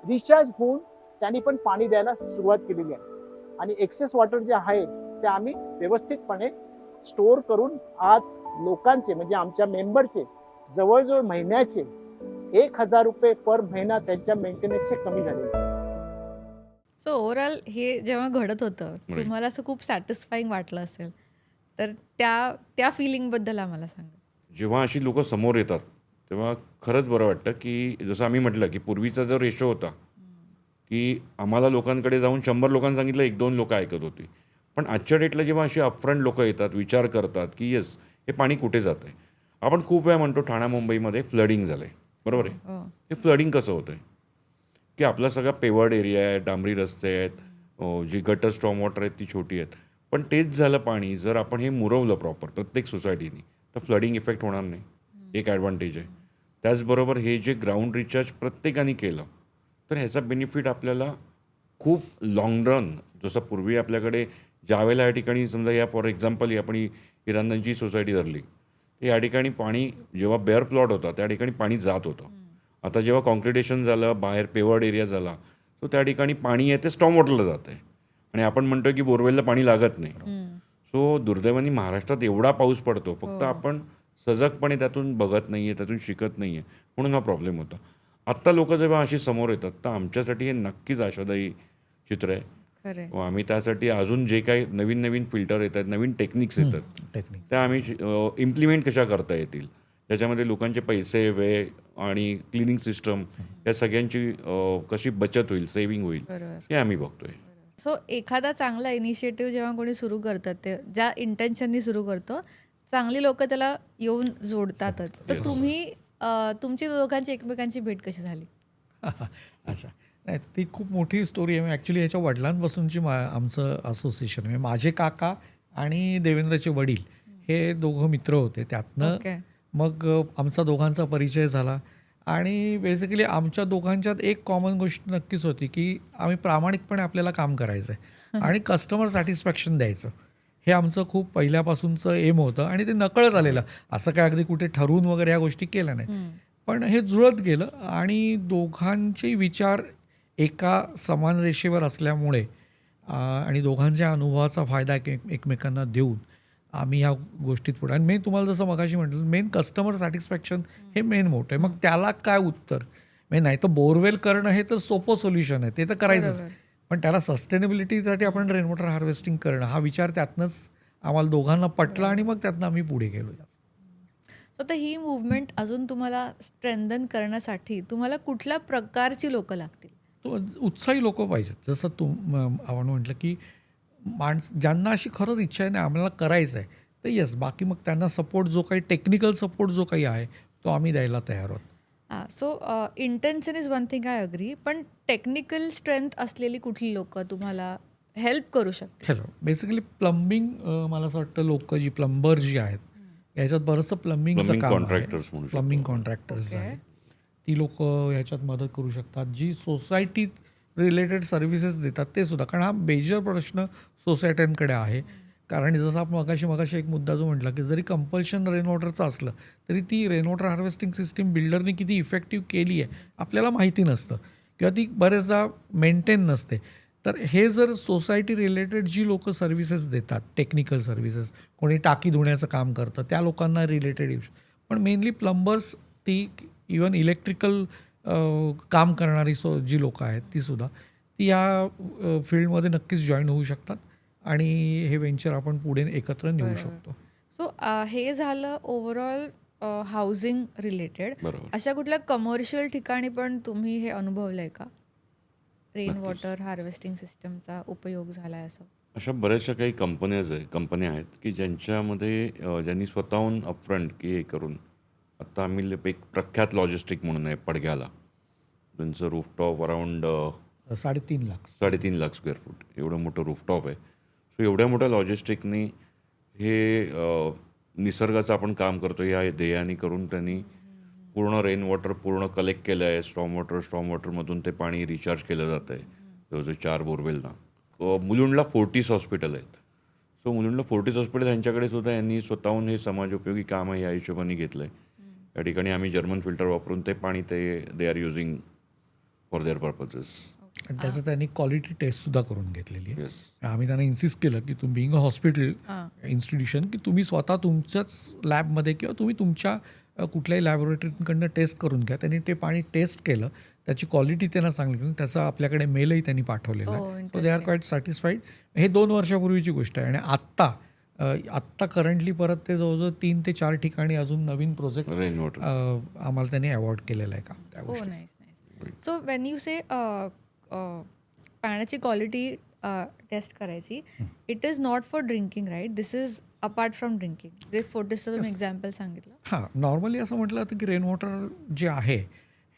रिचार्ज होऊन त्यांनी पण पाणी द्यायला सुरुवात केलेली आहे. आणि एक्सेस वॉटर जे आहे ते आम्ही व्यवस्थितपणे स्टोअर करून आज लोकांचे म्हणजे आमच्या मेंबरचे जवळजवळ महिन्याचे 1,000 रुपये पर महिना त्यांच्या मेंटेनन्सचे कमी झाले. सो ओव्हरऑल हे जेव्हा घडत होतं, Right. तुम्हाला असं खूप सॅटिस्फाईंग वाटलं असेल, तर त्या फिलिंगबद्दल आम्हाला सांगा. जेव्हा अशी लोकं समोर येतात तेव्हा खरंच बरं वाटतं की जसं आम्ही म्हटलं की पूर्वीचा जो रेशो होता की आम्हाला लोकांकडे जाऊन 100 लोकांनी सांगितलं 1-2 लोकं ऐकत होती. पण आजच्या डेटला जेव्हा अशी अपफ्रंट लोकं येतात, विचार करतात की येस, हे पाणी कुठे जातं आहे. आपण खूप वेळा म्हणतो ठाणा मुंबईमध्ये फ्लडिंग झालं आहे, बरोबर आहे. हो. हे फ्लडिंग कसं होतं आहे की आपला सगळा पेवर्ड एरिया आहे, डांबरी रस्ते आहेत, जी गटर स्टॉर्म वॉटर आहेत ती छोटी आहेत. पण तेच झालं पाणी जर आपण हे मुरवलं प्रॉपर प्रत्येक सोसायटीने, तर फ्लडिंग इफेक्ट होणार नाही. एक ॲडव्हान्टेज आहे. त्याचबरोबर हे जे ग्राउंड रिचार्ज प्रत्येकाने केलं तर ह्याचा बेनिफिट आपल्याला खूप लाँग रन, जसं पूर्वी आपल्याकडे ज्यावेळेला या ठिकाणी समजा या फॉर एक्झाम्पल आपण इराणची सोसायटी धरली, तर या ठिकाणी पाणी जेव्हा बेअर प्लॉट होता त्या ठिकाणी पाणी जात होतं. आता जेव्हा कॉन्क्रिटेशन झालं, बाहेर पेवर्ड एरिया झाला, तो त्या ठिकाणी पाणी आहे ते स्टॉर्म वॉटरला जातं आहे. आणि आपण म्हणतो की बोरवेलला पाणी लागत नाही. सो दुर्दैवाने महाराष्ट्रात एवढा पाऊस पडतो, फक्त आपण सजगपणे त्यातून बघत नाही आहे, त्यातून शिकत नाही आहे, म्हणून हा प्रॉब्लेम होता. आत्ता लोकं जेव्हा अशी समोर येतात तर आमच्यासाठी हे नक्कीच आशादायी चित्र आहे. खरंय. व आम्ही त्यासाठी अजून जे काही नवीन नवीन फिल्टर येतात, नवीन टेक्निक्स येतात, टेक्निक त्या आम्ही इम्प्लिमेंट कशा करता येतील, त्याच्यामध्ये लोकांचे पैसे, वेळ आणि क्लिनिंग सिस्टम या सगळ्यांची कशी बचत होईल, सेव्हिंग होईल, बरोबर. हे आम्ही बघतोय. सो एखादा चांगला इनिशिएटिव्ह जेव्हा कोणी सुरू करतात, ते ज्या इंटेन्शननी सुरू करतो, चांगली लोक त्याला येऊन जोडतातच. तर Yes. तुम्ही तुमची दोघांची एकमेकांची भेट कशी झाली? अच्छा. नाही, ती खूप मोठी स्टोरी आहे. ॲक्च्युली याच्या वडिलांपासूनची आमचं असोसिएशन आहे. माझे काका आणि देवेंद्रचे वडील हे दोघं मित्र होते. त्यातनं ओके. मग आमचा दोघांचा परिचय झाला. आणि बेसिकली आमच्या दोघांच्यात एक कॉमन गोष्ट नक्कीच होती की आम्ही प्रामाणिकपणे आपल्याला काम करायचं आहे आणि कस्टमर सॅटिस्फॅक्शन द्यायचं. हे आमचं खूप पहिल्यापासूनचं एम होतं आणि ते नकळत आलेलं. असं काय अगदी कुठे ठरवून वगैरे ह्या गोष्टी केल्या नाही, पण हे जुळत गेलं. आणि दोघांचे विचार एका समान रेषेवर असल्यामुळे आणि दोघांच्या अनुभवाचा फायदा एकमेकांना देऊन आम्ही ह्या गोष्टीत पुढे. आणि मेन तुम्हाला जसं मगाशी म्हटलं, मेन कस्टमर सॅटिस्फॅक्शन हे मेन मोठं आहे. मग त्याला काय उत्तर, म्हणजे नाही तर बोरवेल करणं हे तर सोपं सोल्युशन आहे, ते तर करायचंच. बरोबर. पण त्याला सस्टेनेबिलिटीसाठी आपण रेन वॉटर हार्वेस्टिंग करणं हा विचार त्यातनंच आम्हाला दोघांना पटला आणि मग त्यातनं आम्ही पुढे गेलो जास्त. सो आता ही मूव्हमेंट अजून तुम्हाला स्ट्रेंथन करण्यासाठी तुम्हाला कुठल्या प्रकारची लोकं लागतील? तो उत्साही लोक पाहिजेत. जसं आपण म्हटलं की ज्यांना अशी खरंच इच्छा आहे ना आम्हाला करायचं आहे, तर येस, बाकी मग त्यांना सपोर्ट जो काही टेक्निकल सपोर्ट जो काही आहे तो आम्ही द्यायला तयार आहोत. So intention is one thing, I agree. पण टेक्निकल स्ट्रेंथ असलेली कुठली लोकं तुम्हाला हेल्प करू शकतील? हॅलो, बेसिकली प्लंबिंग, मला असं वाटतं लोक जी प्लंबर जी आहेत याच्यात बरंचसं प्लंबिंगचं Plumbing काम आहे. contractors म्हणू शकतो. Plumbing contractors Okay. झाले, ती लोक ह्याच्यात मदत करू शकतात. जी सोसायटीत रिलेटेड सर्व्हिसेस देतात ते सुद्धा, कारण हा मेजर प्रश्न सोसायट्यांकडे आहे. कारण जसं आपण मगाशी एक मुद्दा जो म्हटला की जरी कंपल्शन रेन वॉटरचं असलं तरी ती रेन वॉटर हार्वेस्टिंग सिस्टीम बिल्डरनी किती इफेक्टिव्ह केली आहे आपल्याला माहिती नसतं किंवा ती बरेचदा मेंटेन नसते. तर हे जर सोसायटी रिलेटेड जी लोक सर्व्हिसेस देतात, टेक्निकल सर्व्हिसेस, कोणी टाकी धुण्याचं काम करतं त्या लोकांना रिलेटेड येऊ शकतं. पण मेनली प्लंबर्स, ती इवन इलेक्ट्रिकल काम करणारी जी लोकं आहेत ती सुद्धा ती या फील्डमध्ये नक्कीच जॉईन होऊ शकतात आणि हे व्हेंचर आपण पुढे एकत्र नेऊ बरोबर. शकतो. सो हे झालं ओव्हरऑल हाऊसिंग रिलेटेड. बरोबर. अशा कुठल्या कमर्शियल ठिकाणी पण तुम्ही हे अनुभवलंय का? रेन नक्कीच. वॉटर हार्वेस्टिंग सिस्टमचा उपयोग झालाय असं? अशा बऱ्याचशा काही कंपन्या आहेत की ज्यांच्यामध्ये ज्यांनी स्वतःहून अपफ्रंट की हे करून आत्ता आम्ही एक प्रख्यात लॉजिस्टिक म्हणून आहे पडघ्याला, त्यांचं rooftop around 3.5 lakh. 3.5 lakh square foot एवढं मोठं रूफटॉप आहे. सो एवढ्या मोठ्या लॉजिस्टिकनी हे निसर्गाचं आपण काम करतो या ध्येयाने करून त्यांनी पूर्ण रेन वॉटर पूर्ण कलेक्ट केलं आहे. स्टॉर्म वॉटरमधून ते पाणी रिचार्ज केलं जातं आहे जवळजवळ 4 बोरवेलना. मुलुंडला फोर्टिस हॉस्पिटल आहेत. सो मुलुंडला फोर्टिस हॉस्पिटल यांच्याकडे सुद्धा यांनी स्वतःहून हे समाजोपयोगी काम आहे या हिशोबाने घेतलं आहे. या ठिकाणी आम्ही जर्मन फिल्टर वापरून ते पाणी they are using for their purposes. आणि त्याचं त्यांनी क्वालिटी टेस्टसुद्धा करून घेतलेली आहे. येस. आम्ही त्यांना इन्सिस्ट केलं की तुम्ही बिंग अ हॉस्पिटल हां. इन्स्टिट्यूशन की तुम्ही स्वतः तुमच्याच लॅबमध्ये किंवा तुम्ही तुमच्या कुठल्याही लॅबोरेटरीकडनं टेस्ट करून घ्या. त्यांनी ते पाणी टेस्ट केलं, त्याची क्वालिटी त्यांना चांगली केली, त्याचा आपल्याकडे मेलही त्यांनी पाठवलेला Oh, आहे. So they are interesting. Quite satisfied. हे 2 वर्षापूर्वीची गोष्ट आहे आणि आत्ता करंटली परत ते जवळजवळ 3 ते 4 ठिकाणी अजून नवीन प्रोजेक्ट रेन वॉटर आम्हाला त्यांनी अवॉर्ड केलेलं आहे का त्या ओ गोष्टी. Nice nice. So when you say पाण्याची क्वालिटी टेस्ट करायची, it is not for drinking, right? This is apart from drinking. जे फोर्टिसचं तुम्ही एक्झाम्पल सांगितलं. हां, नॉर्मली असं म्हटलं जातं की रेन वॉटर जे आहे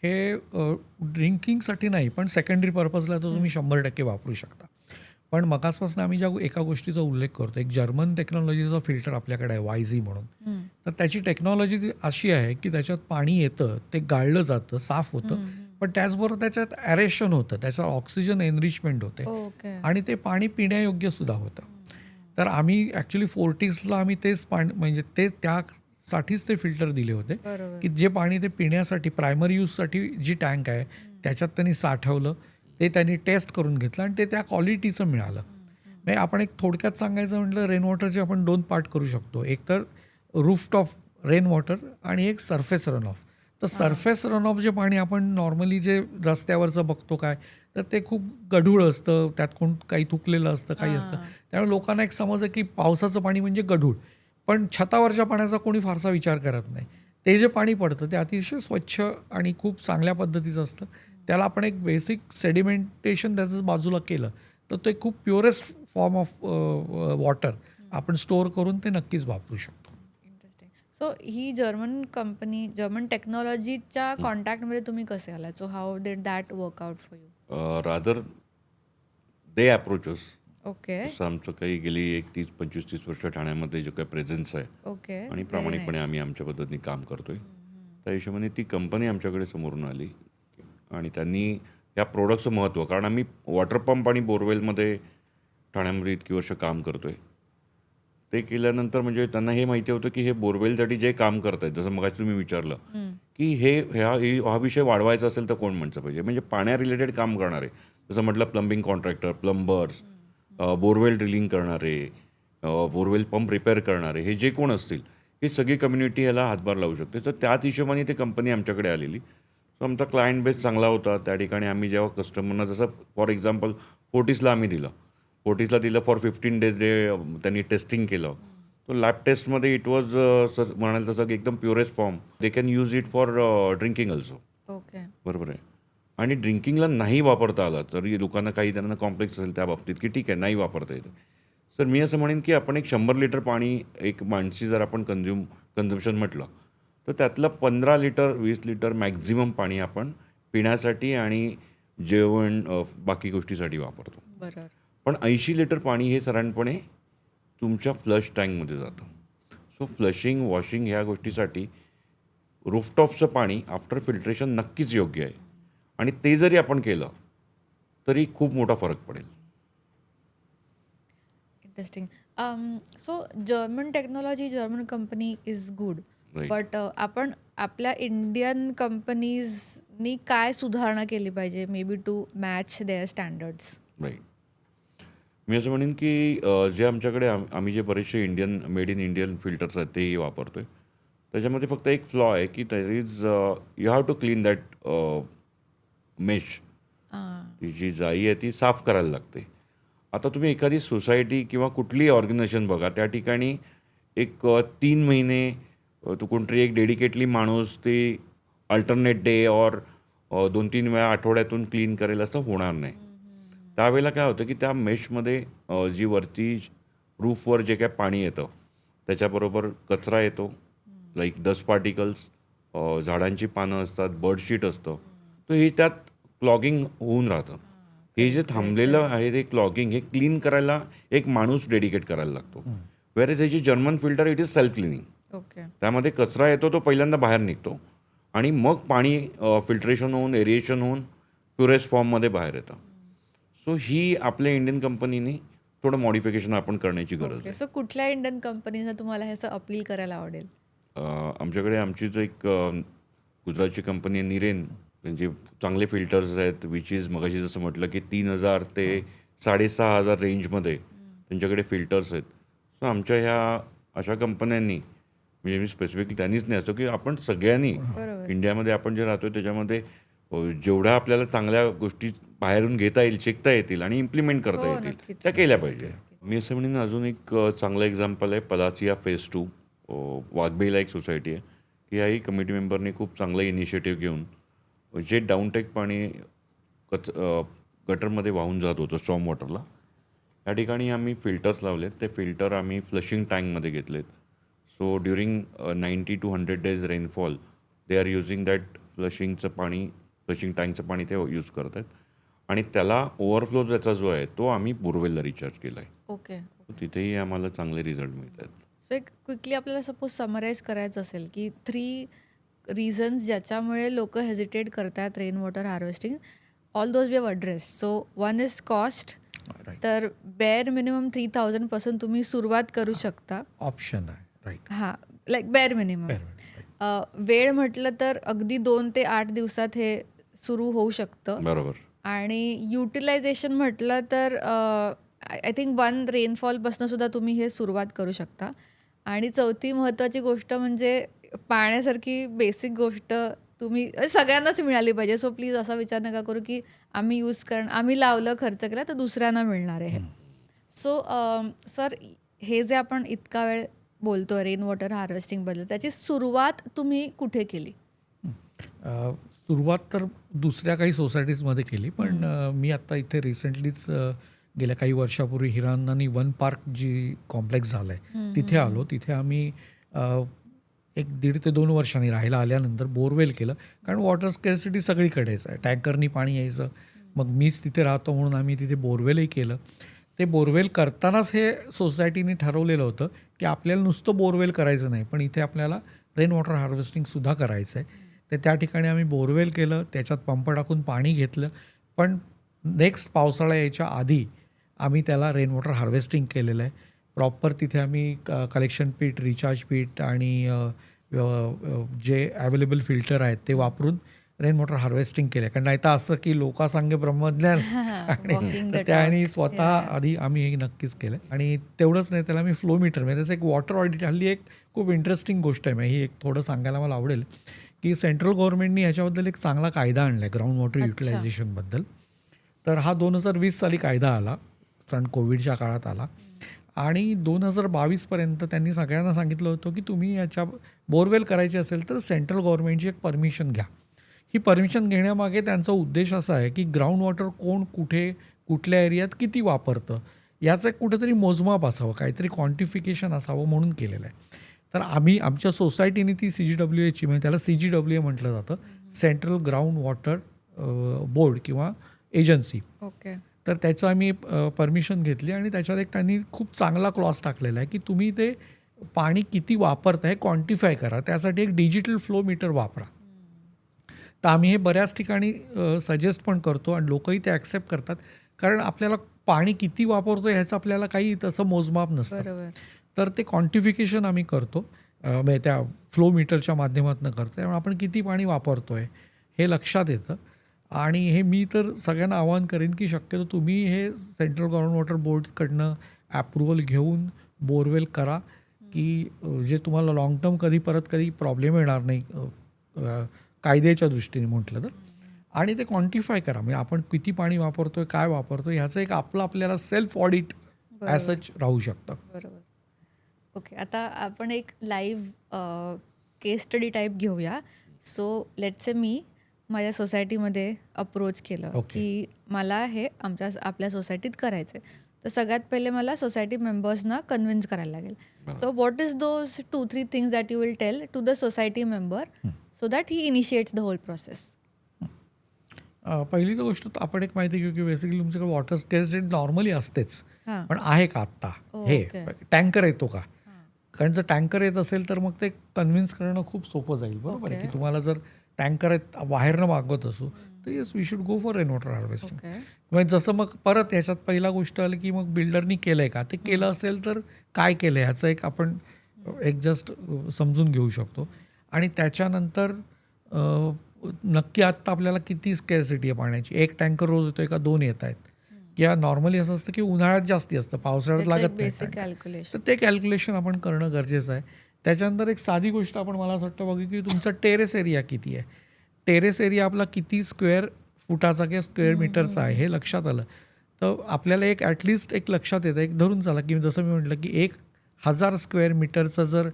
हे ड्रिंकिंगसाठी नाही, पण सेकंडरी पर्पजला तर तुम्ही 100% वापरू शकता. पण मगासपासून आम्ही ज्या एका गोष्टीचा उल्लेख करतो, एक जर्मन टेक्नॉलॉजीचा फिल्टर आपल्याकडे आहे YZ म्हणून. तर त्याची टेक्नॉलॉजी अशी आहे की त्याच्यात पाणी येतं, ते गाळलं जातं, साफ होतं, पण त्याचबरोबर त्याच्यात ॲरेशन होतं, त्याच्यात ऑक्सिजन एनरिचमेंट होते ओके. आणि ते पाणी पिण्यायोग्य सुद्धा होतं. तर आम्ही ॲक्च्युली फोर्टिसला आम्ही तेच पाणी म्हणजे ते त्यासाठीच ते फिल्टर दिले होते बरोबर. की जे पाणी ते पिण्यासाठी प्रायमरी यूजसाठी जी टँक आहे त्याच्यात त्यांनी साठवलं, ते त्यांनी टेस्ट करून घेतलं आणि ते त्या क्वालिटीचं मिळालं. म्हणजे आपण एक थोडक्यात सांगायचं म्हटलं रेन वॉटरचे आपण 2 पार्ट करू शकतो. एक तर रूफटॉप रेन वॉटर आणि एक सरफेस रन ऑफ. तर सरफेस रन ऑफ जे पाणी आपण नॉर्मली जे रस्त्यावरचं बघतो काय, तर ते खूप गढूळ असतं, त्यात काही तुकलेलं असतं, काही असतं. त्यामुळे लोकांना एक समज आहे की पावसाचं पाणी म्हणजे गढूळ, पण छतावरच्या पाण्याचा कोणी फारसा विचार करत नाही. ते जे पाणी पडतं ते अतिशय स्वच्छ आणि खूप चांगल्या पद्धतीचं असतं. त्याला आपण एक बेसिक सेडिमेंटेशन त्याचं बाजूला केलं तर ते खूप प्युरेस्ट फॉर्म ऑफ वॉटर आपण स्टोअर करून ते नक्कीच वापरू शकतो. इंटरेस्टिंग. सो ही जर्मन कंपनी, जर्मन टेक्नॉलॉजीच्या कॉन्टॅक्टमध्ये तुम्ही कसे आलात? So how did that work out for you? Rather they approaches. Okay. जसं आमचं काही गेली 25-30 वर्ष ठाण्यामध्ये जो काही प्रेझेन्स आहे ओके. आणि प्रामाणिकपणे आम्ही आमच्या पद्धतीने काम करतोय, त्या हिशोबाने ती कंपनी आमच्याकडे समोरून आली आणि त्यांनी या प्रोडक्टचं महत्त्व, कारण आम्ही वॉटर पंप आणि बोरवेलमध्ये ठाण्यामध्ये इतकी वर्ष काम करतोय, ते केल्यानंतर म्हणजे त्यांना हे माहिती होतं की हे बोरवेलसाठी जे काम करत आहेत, जसं मगाशी तुम्ही विचारलं की हा विषय वाढवायचा असेल तर कोण म्हणचं पाहिजे, म्हणजे पाण्या रिलेटेड काम करणारे, जसं म्हटलं प्लंबिंग कॉन्ट्रॅक्टर, प्लंबर्स, बोरवेल ड्रिलिंग करणारे, बोरवेल पंप रिपेअर करणारे, हे जे कोण असतील ही सगळी कम्युनिटी याला हातभार लावू शकते. तर त्याच हिशोबाने ती कंपनी आमच्याकडे आलेली. सो आमचा क्लायंट बेस चांगला होता. त्या ठिकाणी आम्ही जेव्हा कस्टमरना जसं फॉर एक्झाम्पल फोर्टिसला आम्ही दिलं. फोर्टिसला दिलं फॉर 15 डेज त्यांनी टेस्टिंग केलं. तो लॅब टेस्टमध्ये इट वॉज सर म्हणाल तसं की एकदम purest form. They can use it for drinking also. Okay. बरोबर आहे. आणि ड्रिंकिंगला नाही वापरता आला तरी लोकांना काही त्यांना कॉम्प्लेक्स असेल त्या बाबतीत की ठीक आहे नाही वापरता येते. सर मी असं म्हणेन की आपण एक 100 लिटर पाणी एक माणसी जर आपण कन्झम्पशन म्हटलं तर त्यातलं 15 लिटर 20 लिटर मॅक्झिमम पाणी आपण पिण्यासाठी आणि जेवण बाकी गोष्टीसाठी वापरतो. बरोबर. पण 80 लिटर पाणी हे साधारणपणे तुमच्या फ्लश टँकमध्ये जातं. सो फ्लशिंग वॉशिंग ह्या गोष्टीसाठी रूफटॉपचं पाणी आफ्टर फिल्ट्रेशन नक्कीच योग्य आहे. आणि ते जरी आपण केलं तरी खूप मोठा फरक पडेल. Interesting. So German technology, German company is good. Right. But आपण आपल्या इंडियन कंपनीजनी काय सुधारणा केली पाहिजे may be to match their standards? Right. मी असं म्हणेन की जे आमच्याकडे आम्ही जे बरेचसे मेड इन इंडियन फिल्टर्स आहेत तेही वापरतो आहे. त्याच्यामध्ये फक्त एक फ्लॉ आहे की that is you have to clean that mesh. ती जी जाई आहे ती साफ करायला लागते. आता तुम्ही एखादी सोसायटी किंवा कुठलीही ऑर्गनायझेशन बघा त्या ठिकाणी एक 3 महिने तो कोणतरी एक डेडिकेटली माणूस ते अल्टरनेट डे और 2-3 वेळा आठवड्यातून क्लीन करेल असं होणार नाही. त्यावेळेला काय होतं की त्या मेशमध्ये जी वरती रूफवर जे काय पाणी येतं त्याच्याबरोबर कचरा येतो लाईक डस्ट पार्टिकल्स, झाडांची पानं असतात, बर्डशीट असतं. तर हे त्यात क्लॉगिंग होऊन राहतं. हे जे थांबलेलं आहे ते क्लॉगिंग हे क्लीन करायला एक माणूस डेडिकेट करायला लागतो. वेअर हे जी German filter it is self cleaning. Okay. त्यामध्ये कचरा येतो तो पहिल्यांदा बाहेर निघतो आणि मग पाणी फिल्ट्रेशन होऊन एरिएशन होऊन प्युरेस्ट फॉर्ममध्ये बाहेर येतं. सो ही आपल्या इंडियन कंपनीने थोडं मॉडिफिकेशन आपण करण्याची गरज ओके. आहे. सो कुठल्या इंडियन कंपनीला तुम्हाला हे असं अपील करायला आवडेल? आमच्याकडे आमची जो एक गुजरातची कंपनी आहे निरेन, त्यांचे चांगले फिल्टर्स आहेत विच इज मगाशी जसं म्हटलं की 3,000 ते 6,500 रेंजमध्ये त्यांच्याकडे फिल्टर्स आहेत. सो आमच्या ह्या अशा कंपन्यांनी म्हणजे मी स्पेसिफिकली त्यांनीच नाही असं की आपण सगळ्यांनी बरोबर. इंडियामध्ये आपण जे राहतो त्याच्यामध्ये जेवढ्या आपल्याला चांगल्या गोष्टी बाहेरून घेता येईल, शिकता येतील आणि इम्प्लिमेंट करता हो, येतील नक्कीच. त्या केल्या पाहिजे. मी असं म्हणेन अजून एक चांगलं एक्झाम्पल आहे पलासिया फेज 2. वाघबीला एक सोसायटी आहे की याही कमिटी मेंबरने खूप चांगलं इनिशिएटिव्ह घेऊन जे डाऊनटेक पाणी गटरमध्ये वाहून जात होतं स्टॉर्म वॉटरला या ठिकाणी आम्ही फिल्टर्स लावलेत. ते फिल्टर आम्ही फ्लशिंग टँकमध्ये घेतलेत. So during 90 to 100 days rainfall they are using that flushing टँकचं पाणी ते यूज करत आहेत आणि त्याला ओव्हरफ्लो त्याचा जो आहे तो आम्ही बोरवेलला रिचार्ज केला आहे. ओके. तिथेही आम्हाला चांगले रिझल्ट मिळत आहेत. सो एक क्विकली आपल्याला सपोज समराईज करायचं असेल की 3 रिझन्स ज्याच्यामुळे लोक हेजिटेट करतात rain water harvesting, all those we have address. So one is cost. तर बेअर मिनिमम 3,000 पासून तुम्ही सुरुवात करू शकता. ऑप्शन आहे. राईट. हां, लाईक बेअर मिनिमम. वेळ म्हटलं तर अगदी 2 ते 8 दिवसात हे सुरू होऊ शकतं. बरोबर. आणि युटिलायझेशन म्हटलं तर आय थिंक 1 रेनफॉलपासून सुद्धा तुम्ही हे सुरुवात करू शकता. आणि चौथी महत्त्वाची गोष्ट म्हणजे पाण्यासारखी बेसिक गोष्ट तुम्ही सगळ्यांनाच मिळाली पाहिजे. सो प्लीज असा विचार नका करू की आम्ही लावलं, खर्च केला तर दुसऱ्यांना मिळणार आहे. सो सर हे जे आपण इतका वेळ बोलतोय रेन वॉटर हार्वेस्टिंगबद्दल त्याची सुरुवात तुम्ही कुठे केली? सुरुवात तर दुसऱ्या काही सोसायटीजमध्ये केली पण मी आत्ता इथे रिसेंटलीच गेल्या काही वर्षापूर्वी हिरानंदानी वन पार्क जी कॉम्प्लेक्स झालं आहे तिथे आलो. तिथे आम्ही 1.5 ते 2 वर्षांनी राहायला आल्यानंतर बोरवेल केलं. कारण वॉटर स्कॅर्सिटी सगळीकडेच आहे. टँकरनी पाणी यायचं. मग मीच तिथे राहतो म्हणून आम्ही तिथे बोरवेलही केलं. ते बोरवेल करतानाच हे सोसायटीने ठरवलेलं होतं की आपल्याला नुसतं बोरवेल करायचं नाही पण इथे आपल्याला रेन वॉटर हार्वेस्टिंगसुद्धा करायचं आहे. तर त्या ठिकाणी आम्ही बोरवेल केलं, त्याच्यात पंप टाकून पाणी घेतलं. पण नेक्स्ट पावसाळा यायच्या आधी आम्ही त्याला रेन वॉटर हार्वेस्टिंग केलेलं आहे. प्रॉपर तिथे आम्ही कलेक्शन पीठ, रिचार्ज पीठ आणि जे अवेलेबल फिल्टर आहेत ते वापरून रेन वॉटर हार्वेस्टिंग केलं. कारण नाही तर असं की लोकांसांगे ब्रह्मज्ञान आणि त्याने स्वतः आधी आम्ही हे नक्कीच केलं. आणि तेवढंच नाही त्याला मी फ्लो मीटर म्हणजे त्याचं एक वॉटर ऑडिट हल्ली एक खूप इंटरेस्टिंग गोष्ट आहे. ही एक थोडं सांगायला मला आवडेल की सेंट्रल गव्हर्नमेंटनी ह्याच्याबद्दल एक चांगला कायदा आणला आहे ग्राउंड वॉटर अच्छा. युटिलायझेशनबद्दल. तर हा 2020 साली कायदा आला, कारण कोविडच्या काळात आला. आणि 2022पर्यंत त्यांनी सगळ्यांना सांगितलं होतं की तुम्ही याच्या बोरवेल करायची असेल तर सेंट्रल गव्हर्नमेंटची एक परमिशन घ्या. ही परमिशन घेण्यामागे त्यांचा उद्देश असा आहे की ग्राउंड वॉटर कोण कुठे कुठल्या एरियात किती वापरतं याचं एक कुठेतरी मोजमाप असावं, काहीतरी क्वांटिफिकेशन असावं म्हणून केलेलं आहे. तर आम्ही आमच्या सोसायटीने ती CGWAची, म्हणजे त्याला CGWA म्हटलं जातं, सेंट्रल ग्राउंड वॉटर बोर्ड किंवा एजन्सी. ओके. तर त्याचं आम्ही परमिशन घेतली आणि त्याच्यात एक त्यांनी खूप चांगला क्लॉज टाकलेला आहे की तुम्ही ते पाणी किती वापरताय क्वांटिफाय करा, त्यासाठी एक डिजिटल फ्लो मीटर वापरा. तर आम्ही हे बऱ्याच ठिकाणी सजेस्ट पण करतो आणि लोकही ते ॲक्सेप्ट करतात, कारण आपल्याला पाणी किती वापरतो ह्याचं आपल्याला काही तसं मोजमाप नसतं. बरोबर. तर ते क्वांटिफिकेशन आम्ही करतो, म्हणजे त्या फ्लो मीटरच्या माध्यमातून करतो. त्यामुळे आपण किती पाणी वापरतो आहे हे लक्षात येतं. आणि हे मी तर सगळ्यांना आवाहन करेन की शक्यतो तुम्ही हे सेंट्रल ग्राउंड वॉटर बोर्डकडनं ॲप्रुव्हल घेऊन बोरवेल करा, की जे तुम्हाला लाँग टर्म कधी प्रॉब्लेम येणार नाही कायद्याच्या दृष्टीने म्हटलं तर. आणि ते क्वांटिफाय करा, म्हणजे आपण किती पाणी वापरतोय, काय वापरतोय ह्याचं एक आपल्याला सेल्फ ऑडिट ॲज सच राहू शकतं. बरोबर. ओके. आता आपण एक लाईव्ह केस स्टडी टाईप घेऊया. सो लेट्स से मी माझ्या सोसायटीमध्ये अप्रोच केलं ओके. की मला हे आपल्या सोसायटीत करायचं आहे. तर सगळ्यात पहिले मला सोसायटी मेंबर्सना कन्व्हिन्स करायला लागेल. So what is those 2-3 things that you will tell to the society member so that he initiates the whole process? पहिली गोष्ट तर आपण एक माहिती घेऊ की बेसिकली तुमच्याकडे वॉटर स्कॅर्सिटी नॉर्मली असतेच, हां. पण आहे का आत्ता हे ओके. टँकर येतो का? कारण जर टँकर येत असेल तर मग ते कन्व्हिन्स करणं खूप सोपं जाईल. बरोबर आहे ओके. की तुम्हाला जर टँकर बाहेरनं मागवत असू तर yes we should go for rain water harvesting. Okay. म्हणजे जसं मग परत ह्याच्यात पहिला गोष्ट आली की मग बिल्डरनी केलं आहे का, ते केलं असेल तर काय केलं आहे ह्याचं एक आपण एक जस्ट समजून घेऊ शकतो. आणि त्याच्यानंतर नक्की आत्ता आपल्याला किती स्कॅर्सिटी आहे पाण्याची, एक टँकर रोज येतोय का 2 येत आहेत, किंवा नॉर्मली असं असतं की उन्हाळ्यात जास्ती असतं, पावसाळ्यात लागत नाही बेसिक tanker. कॅल्क्युलेशन. तर ते कॅल्क्युलेशन आपण करणं गरजेचं आहे. त्याच्यानंतर एक साधी गोष्ट आपण मला असं वाटतं बघू की तुमचा टेरेस एरिया किती आहे. टेरेस एरिया आपला किती स्क्वेअर फुटाचा किंवा स्क्वेअर मीटरचा आहे हे लक्षात आलं तर आपल्याला एक ॲटलिस्ट एक लक्षात येतं, एक धरून चाला की जसं मी म्हटलं की 1000 स्क्वेअर मीटरचं जर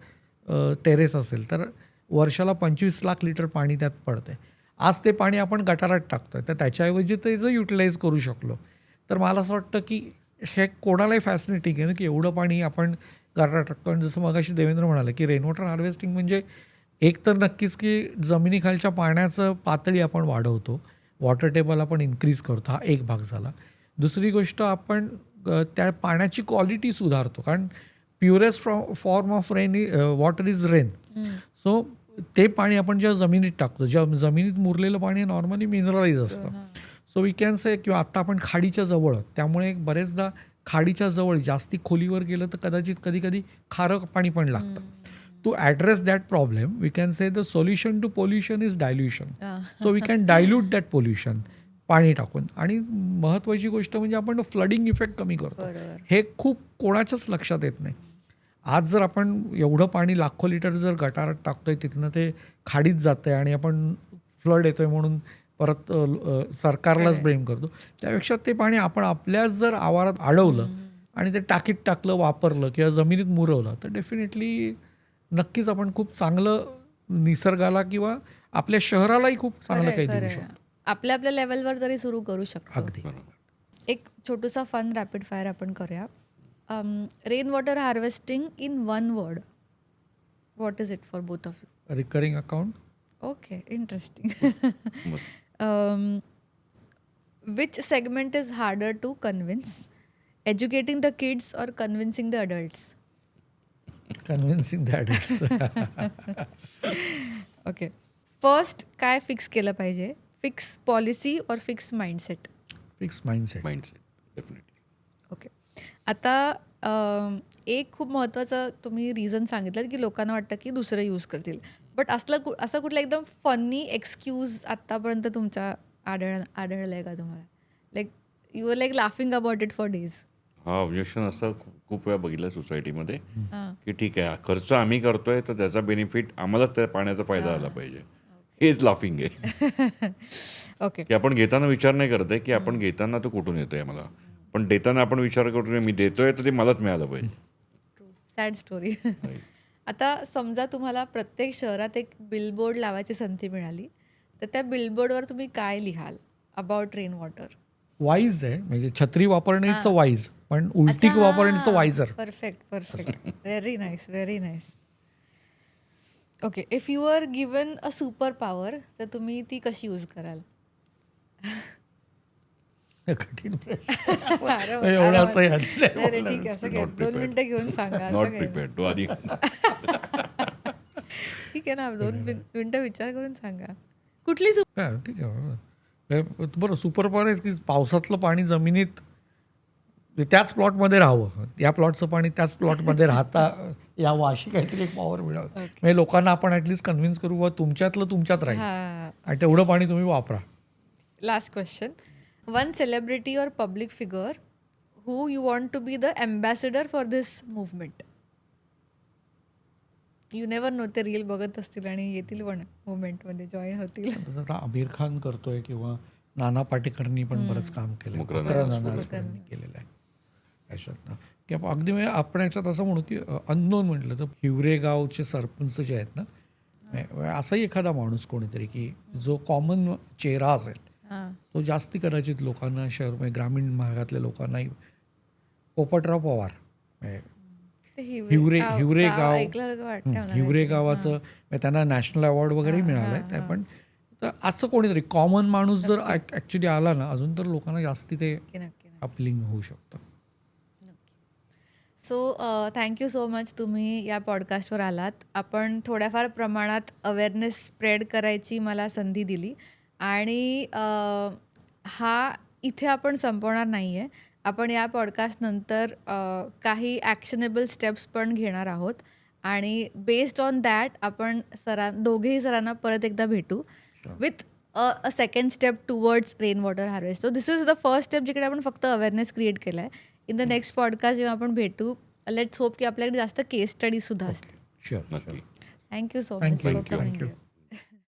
टेरेस असेल तर वर्षाला 25 लाख लिटर पाणी त्यात पडते. आज ते पाणी आपण गटारात टाकतो आहे, तर त्याच्याऐवजी ते जर युटिलाइज करू शकलो तर मला असं वाटतं की हे कोणालाही फॅसिनेटिंग आहे ना की एवढं पाणी आपण गटारात टाकतो. आणि जसं मगाशी देवेंद्र म्हणाले की रेन वॉटर हार्वेस्टिंग म्हणजे एक तर नक्कीच की जमिनीखालच्या पाण्याचं पातळी आपण वाढवतो, वॉटर टेबल आपण इन्क्रीज करतो, हा एक भाग झाला. दुसरी गोष्ट आपण त्या पाण्याची क्वालिटी सुधारतो, कारण purest form of rain water is rain. So ते पाणी आपण जेव्हा जमिनीत टाकतो, जेव्हा जमिनीत मुरलेलं पाणी नॉर्मली मिनरलाइज असतं. सो वी कॅन से किंवा आत्ता आपण खाडीच्या जवळ, त्यामुळे बरेचदा खाडीच्या जवळ जास्ती खोलीवर गेलं तर कदाचित कधी खारं पाणी पण लागतं. To address that problem we can say the solution to pollution is dilution. So we can dilute that pollution पाणी टाकून. आणि महत्त्वाची गोष्ट म्हणजे आपण फ्लडिंग इफेक्ट कमी करतो. बरोबर. हे खूप कोणाच्याच लक्षात येत नाही. आज जर आपण एवढं पाणी लाखो लिटर जर गटारात टाकतोय तिथनं ते खाडीत जातं आहे आणि आपण फ्लड येतोय म्हणून परत सरकारलाच ब्लेम करतो. त्यापेक्षा ते पाणी आपण आपल्याच जर आवारात अडवलं आणि ते टाकीत टाकलं, वापरलं किंवा जमिनीत मुरवलं तर डेफिनेटली नक्कीच आपण खूप चांगलं निसर्गाला किंवा आपल्या शहरालाही खूप चांगलं काही देऊ शकतो. आपल्या आपल्या लेवलवर तरी सुरू करू शकतो. अगदी. एक छोटूसा फन रॅपिड फायर आपण करूया. Rain water harvesting in 1 word. What is it for both of you? Recurring account. Okay, interesting. Which segment is harder to convince? Educating the kids or convincing the adults? Convincing that it's. Okay. First काय fix केलं पाहिजे? Fix policy और fix mindset? Fix mindset. Definitely. Okay. आता एक खूप महत्त्वाचं तुम्ही reason सांगितलं की लोकांना वाटतं की दुसरं यूज करतील. बट असं कुठलं एकदम फनी एक्सक्यूज आत्तापर्यंत तुमच्या आढळलं आहे का तुम्हाला? Like you are like laughing about it for days. हा ऑब्जेक्शन असं खूप वेळा बघितलं सोसायटीमध्ये हां. की ठीक आहे खर्च आम्ही करतोय तर त्याचा बेनिफिट आम्हालाच त्या पाण्याचा फायदा आला पाहिजे. हेच लाफिंग आहे ओके. की आपण घेताना विचार नाही करत आहे की आपण घेताना तो कुठून येतोय मला, पण देताना आपण विचार करतो मी देतोय तर ते मलाच मिळालं पाहिजे. Sad story. आता समजा तुम्हाला प्रत्येक शहरात एक बिलबोर्ड लावायची संधी मिळाली, तर त्या बिलबोर्डवर तुम्ही काय लिहाल अबाउट रेन वॉटर? वाईज आहे, म्हणजे छत्री वापरण्याचं वाईज, पण उलटी वापरण्याचं वाईजर. Perfect. Very nice, very nice. Okay, if you are given a super power, तर तुम्ही ती कशी यूज कराल? कठीण प्रश्न. आरामात, एवढं आरामात. असं नाही, नाही, ठीक आहे, असं काय, Not 2 prepared. मिनिटं घेऊन सांगा, असं नॉट काय. प्रिपेअर्ड तो आधी. ठीक आहे ना, 2 मिनिटं विचार करून सांगा. कुठली ठीक आहे. बरं, सुपर पॉवर आहे की पावसातलं पाणी जमिनीत त्याच प्लॉटमध्ये राहावं, या प्लॉटचं पाणी त्याच प्लॉटमध्ये राहता यावं, अशी काहीतरी एक पॉवर मिळावं. म्हणजे लोकांना आपण ॲटलिस्ट कन्व्हिन्स करू बा तुमच्यातलं तुमच्यात राहील हां. आणि तेवढं पाणी तुम्ही वापरा. Last question. वन सेलिब्रिटी और public figure who you want to be the ambassador for this movement? You never know, ते रील बघत असतील आणि येतील पण मुवमेंटमध्ये जॉईन होतील. तसं आता आमिर खान करतोय किंवा नाना पाटेकरनी पण बरंच काम केलं, मकरंद नानासकरांनी केलेलं आहे याच्यातनं. की अगदी म्हणजे आपण याच्यात असं म्हणू की अननोन म्हटलं तर हिवरे गावचे सरपंच जे आहेत ना, असाही एखादा माणूस कोणीतरी की जो कॉमन चेहरा असेल, हां. तो जास्ती कदाचित लोकांना शहर म्हणजे ग्रामीण भागातल्या लोकांनाही. पोपटराव पवार ते हिवरे गाव, ऐकल्यासारखं वाटतं मला हिवरे काहीतरी. गावाचं म्हणजे त्यांना नॅशनल अवॉर्ड वगैरे मिळाला आहे. ते पण तर असं कोणीतरी कॉमन माणूस जर ॲक्च्युली आला ना, अजून तर लोकांना जास्ती ते नक्की, नक्की. अपलिंग होऊ शकतं. सो थँक्यू सो मच, तुम्ही या पॉडकास्टवर आलात. आपण थोड्याफार प्रमाणात अवेअरनेस स्प्रेड करायची मला संधी दिली आणि हा इथे आपण संपवणार नाही आहे. आपण या पॉडकास्टनंतर काही ॲक्शनेबल स्टेप्स पण घेणार आहोत आणि बेस्ड ऑन दॅट आपण दोघेही सरांना परत एकदा भेटू with a second step towards rain water harvest. So this is the first step जिकडे आपण फक्त अवेअरनेस क्रिएट केला आहे. इन द नेक्स्ट पॉडकास्ट जेव्हा आपण भेटू, लेट्स होप की आपल्याकडे जास्त केस स्टडीजसुद्धा असतील. शुअर. नक्की. Thank you so much for thank you. Coming.